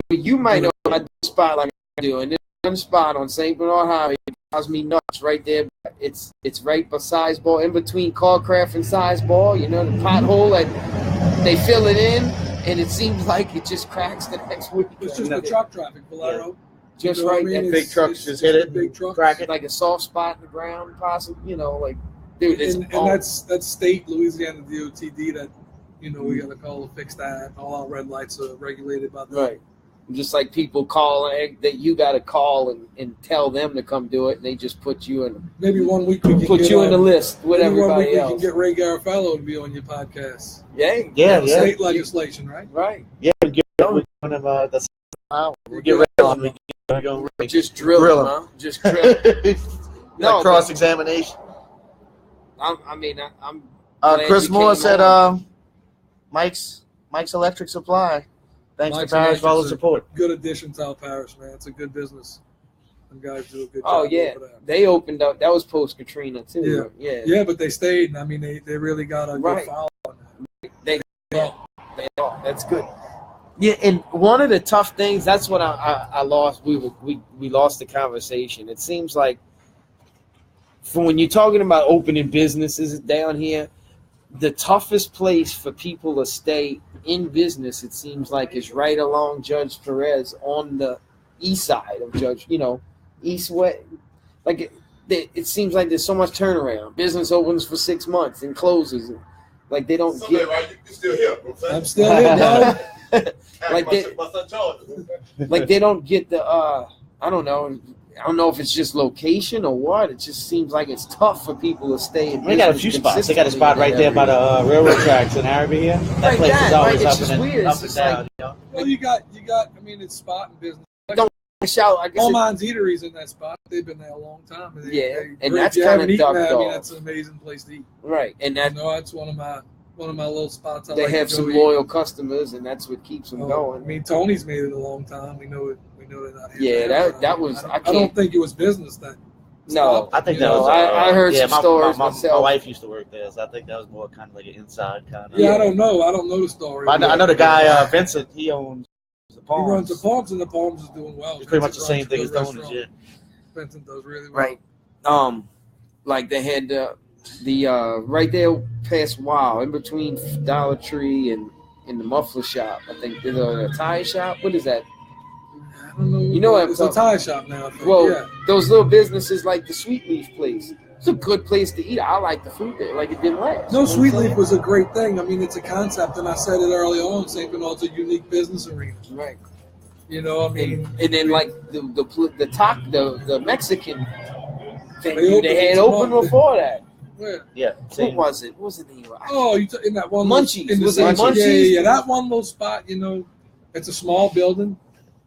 you might know a spot like I do, and this one spot on St. Bernard Highway drives me nuts right there. It's right by Sizeball, in between Carcraft and Sizeball. The pothole that they fill it in, and it seems like it just cracks the next week. It's just the truck traffic, Valero. Yeah. Just right there. Big trucks just hit it, big trucks. Crack it. Like a soft spot in the ground, possibly, dude, it's and that's state Louisiana DOTD that, we got to call to fix that. All our red lights are regulated by that. Right. Just like people call that you got to call and tell them to come do it, and they just put you in. Maybe 1 week we can put you in the list with everybody else. We can get Ray Garofalo to be on your podcast. Yeah. State legislation, right? Right. Yeah, we'll get Ray on. Just drill him, huh? Just drill him. No cross-examination. I'm Chris Moore said Mike's Electric Supply. Thanks to Parish for all the support. Good addition to our parish, man. It's a good business. Them guys do a good job. Oh yeah, they opened up. That was post Katrina too. Yeah, but they stayed. I mean, they really got a good follow on that. They are. That's good. Yeah, and one of the tough things, that's what I lost. We lost the conversation. It seems like for when you're talking about opening businesses down here, the toughest place for people to stay in business, it seems like, is right along Judge Perez on the east side of Judge, east west. Like it seems like there's so much turnaround. Business opens for 6 months and closes. Like they don't get. Right, you're still here. I'm still here, bro. Like they don't get the. I don't know. I don't know if it's just location or what. It just seems like it's tough for people to stay in. They got a few spots. They got a spot right there by the railroad tracks in Arabic here. That place is always up and down. Well, you got. I mean, it's spot and business. Don't shout. I guess All Mine's Eateries in that spot. They've been there a long time. And that's kind of ducked off. I mean, that's an amazing place to eat. Right, and that's one of my little spots. They have some loyal customers, and that's what keeps them going. I mean, Tony's made it a long time. We know it. They're not here. Yeah, that was. I don't think it was business then. No, I think that was. I heard some stories myself. My wife used to work there, so I think that was more kind of like an inside kind of. Yeah, I don't know. I don't know the story. I know the guy Vincent. He owns the Palms. He runs the Palms, and the Palms is doing well. It's pretty much the same thing as Tony's. Yeah, Vincent does really well. Right. Like they had the right there past Wow, in between Dollar Tree and the muffler shop. I think there's a tire shop. What is that? I don't know. It's a tire shop now. Those little businesses like the Sweet Leaf place. It's a good place to eat. I like the food there. Like it didn't last. No, Sweet Leaf was a great thing. I mean, it's a concept, and I said it early on. St. Bernard's a unique business arena. Right. I mean, and then like the Mexican thing they had open before that. Where? Yeah. What was it? What was the name? In that one Munchies. Was it Munchies? Yeah, that one little spot. It's a small building.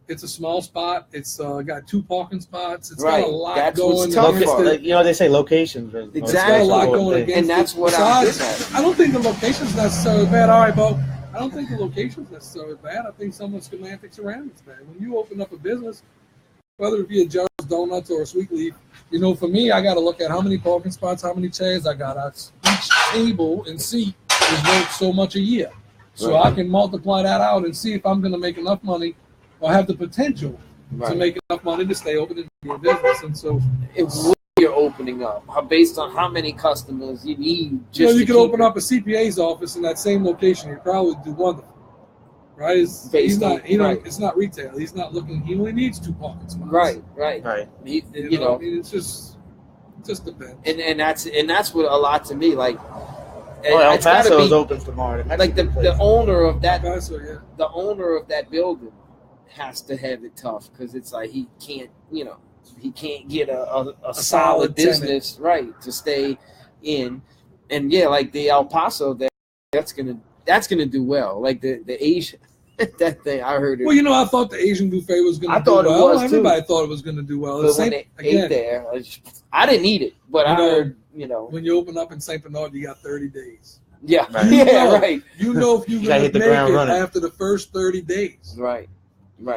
It's a small spot. It's got 2 parking spots. It's got a lot going. They say locations. Exactly. It's got a lot going against and that's what I don't think the location's necessarily bad. All right, Bo. I don't think the location's necessarily bad. I think some of the schematics around it's bad. When you open up a business, whether it be a Joe's Donuts or a Sweet Leaf, for me, I got to look at how many parking spots, how many chairs I got. Each table and seat is worth so much a year. So I can multiply that out and see if I'm going to make enough money or have the potential to make enough money to stay open and be a business. And so you're opening up based on how many customers you need. You could open up a CPA's office in that same location. You'd probably do wonderful. Right? It's not retail. He's not looking. He only needs 2 parking spots. Right. I mean, it's just depends. And that's what a lot to me like. El Paso's open tomorrow. Like the owner of that. The owner of that building has to have it tough because it's like he can't get a solid business to stay in, and like the El Paso that's gonna do well. Like the Asian that thing I heard. Well, I thought the Asian buffet was gonna do well. Everybody thought it was gonna do well. But when they ate there, I didn't eat it, but I heard when you open up in St. Bernard, you got 30 days. Yeah, right. Right. If you're gonna make it after the first 30 days. Right.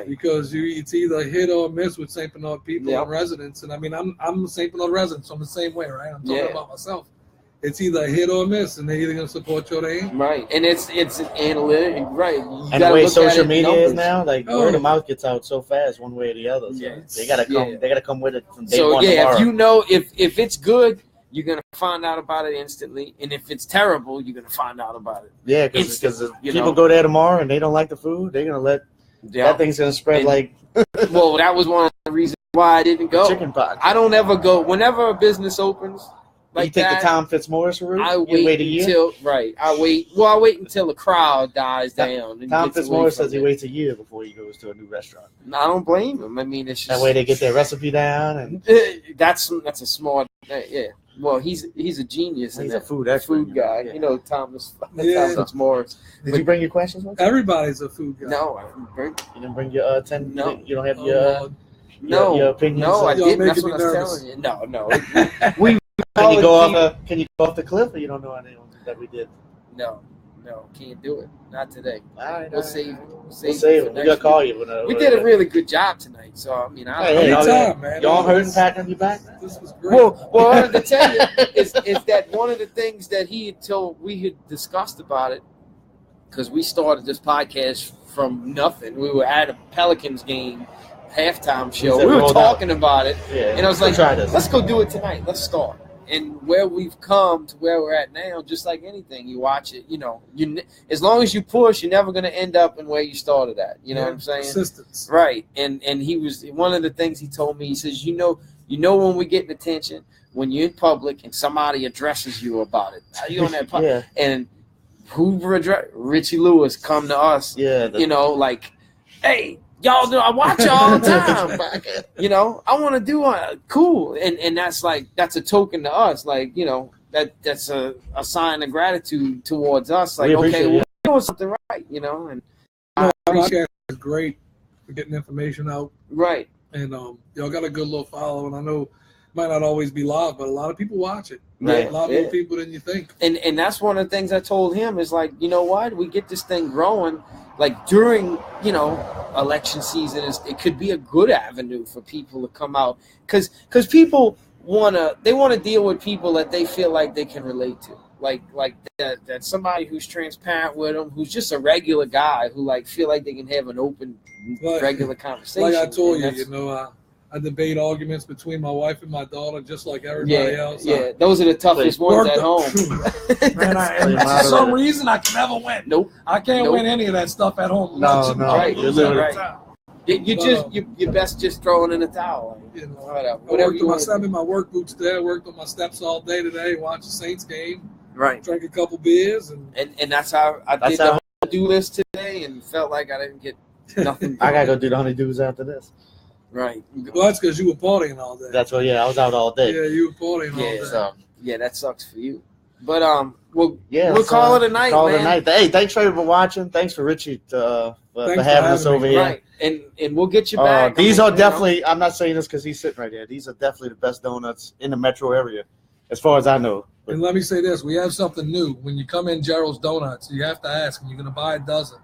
Because it's either hit or miss with St. Bernard people and residents. And I mean, I'm a St. Bernard resident, so I'm the same way, right? I'm talking about myself. It's either a hit or a miss, and they're either going to support you or they ain't. Right, and it's an analytic, right? And the way social media is now, like word of mouth gets out so fast, one way or the other. So they gotta come. They gotta come with it from day one. So tomorrow. If it's good, you're gonna find out about it instantly, and if it's terrible, you're gonna find out about it. Yeah, because people go there tomorrow and they don't like the food, they're gonna let. That thing's gonna spread like. Well, that was one of the reasons why I didn't go. Chicken pot. I don't ever go. Whenever a business opens, like you take the Tom Fitzmaurice route. I wait a year. I wait until the crowd dies down. And Tom Fitzmaurice says he waits a year before he goes to a new restaurant. I don't blame him. I mean, it's just that way they get their recipe down, and that's a smart. Yeah. Well, he's a genius. He's a food expert, guy. Yeah. Thomas Fitzmaurice. Did you bring your questions? Everybody's a food guy. No, I didn't bring. You didn't bring your 10. No, you don't have your opinions. No, I didn't. That's what I was telling you. No. Can you go off the cliff, or you don't know anything that we did? No. No, can't do it. Not today. All right, We'll save it. We'll save it. We gotta call you. We did a really good job tonight. So I mean, anytime, man. Y'all hurting, patting you back? This was great. Well, I wanted to tell you is that one of the things that we had discussed about it, because we started this podcast from nothing. We were at a Pelicans game, halftime show. We were talking about it, and I was like, let's go do it tonight. Let's start. And where we've come to where we're at now, just like anything, you watch it, as long as you push, you're never going to end up in where you started at. You know what I'm saying? Persistence. Right. And he was, one of the things he told me, he says, you know when we're getting attention, when you're in public and somebody addresses you about it. Are you on that podcast? And Richie Lewis come to us, like, hey, y'all do. I watch you all the time. I want to do one. Cool. And that's a token to us. Like, that's a sign of gratitude towards us. Like, okay, we're doing something right, And podcast is great for getting information out. Right. And y'all got a good little following. I know it might not always be live, but a lot of people watch it. Right. A lot more people than you think. And that's one of the things I told him is like, you know what? We get this thing growing. Like during, election season, it could be a good avenue for people to come out because people want to deal with people that they feel like they can relate to, like that somebody who's transparent with them, who's just a regular guy who feel like they can have an open, regular conversation. Like I told you, I debate arguments between my wife and my daughter just like everybody else. Yeah, those are the toughest ones at home. Man, for some reason, I can never win. Nope. I can't win any of that stuff at home. No. Right. You best just throw it in the towel. Whatever. I'm in my work boots today. I worked on my steps all day today, watched the Saints game. Right. Drank a couple beers. And that's how I did the honey-do list today and felt like I didn't get nothing. I got to go do the honey-dos after this. Right. Well, that's because you were partying all day. That's what. Yeah, I was out all day. Yeah, you were partying all day. So that sucks for you. But we'll call it a night, man. Hey, thanks for watching. Thanks for Richie for having us over here. Right. And we'll get you back. These are definitely. I'm not saying this because he's sitting right there. These are definitely the best donuts in the metro area, as far as I know. And let me say this: we have something new. When you come in Gerald's Donuts, you have to ask when you're going to buy a dozen.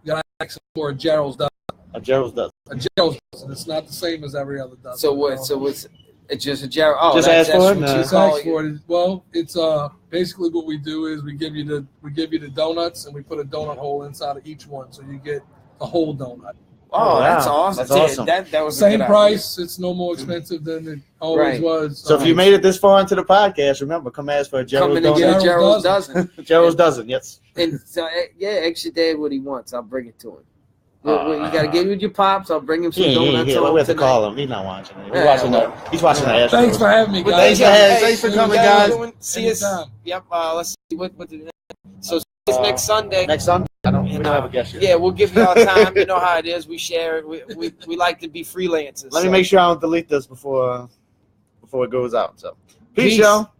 You got to ask for a Gerald's dozen. A Gerald's dozen. A Gerald's dozen. It's not the same as every other dozen. So what? So it's just a Gerald. Oh, just ask for it. Well, it's basically what we do is we give you the donuts and we put a donut hole inside of each one, so you get a whole donut. Oh, that's awesome! That's awesome. That was same price. Idea. It's no more expensive than it always was. So if you made it this far into the podcast, remember, come ask for a Gerald's donut. Get a Gerald's dozen. Gerald's dozen, yes. And so extra dad what he wants. I'll bring it to him. You gotta get with your pops. I'll bring him some donuts. We have to call him. He's not watching it. He's watching the Astros. Thanks for having me, guys. Thanks for coming, guys. See us. Yep. Let's see what the so see us next Sunday. Next Sunday. We don't have a guest yet. Yeah, we'll give you our time. You know how it is. We share it. We like to be freelancers. Let me make sure I don't delete this before it goes out. So peace, y'all.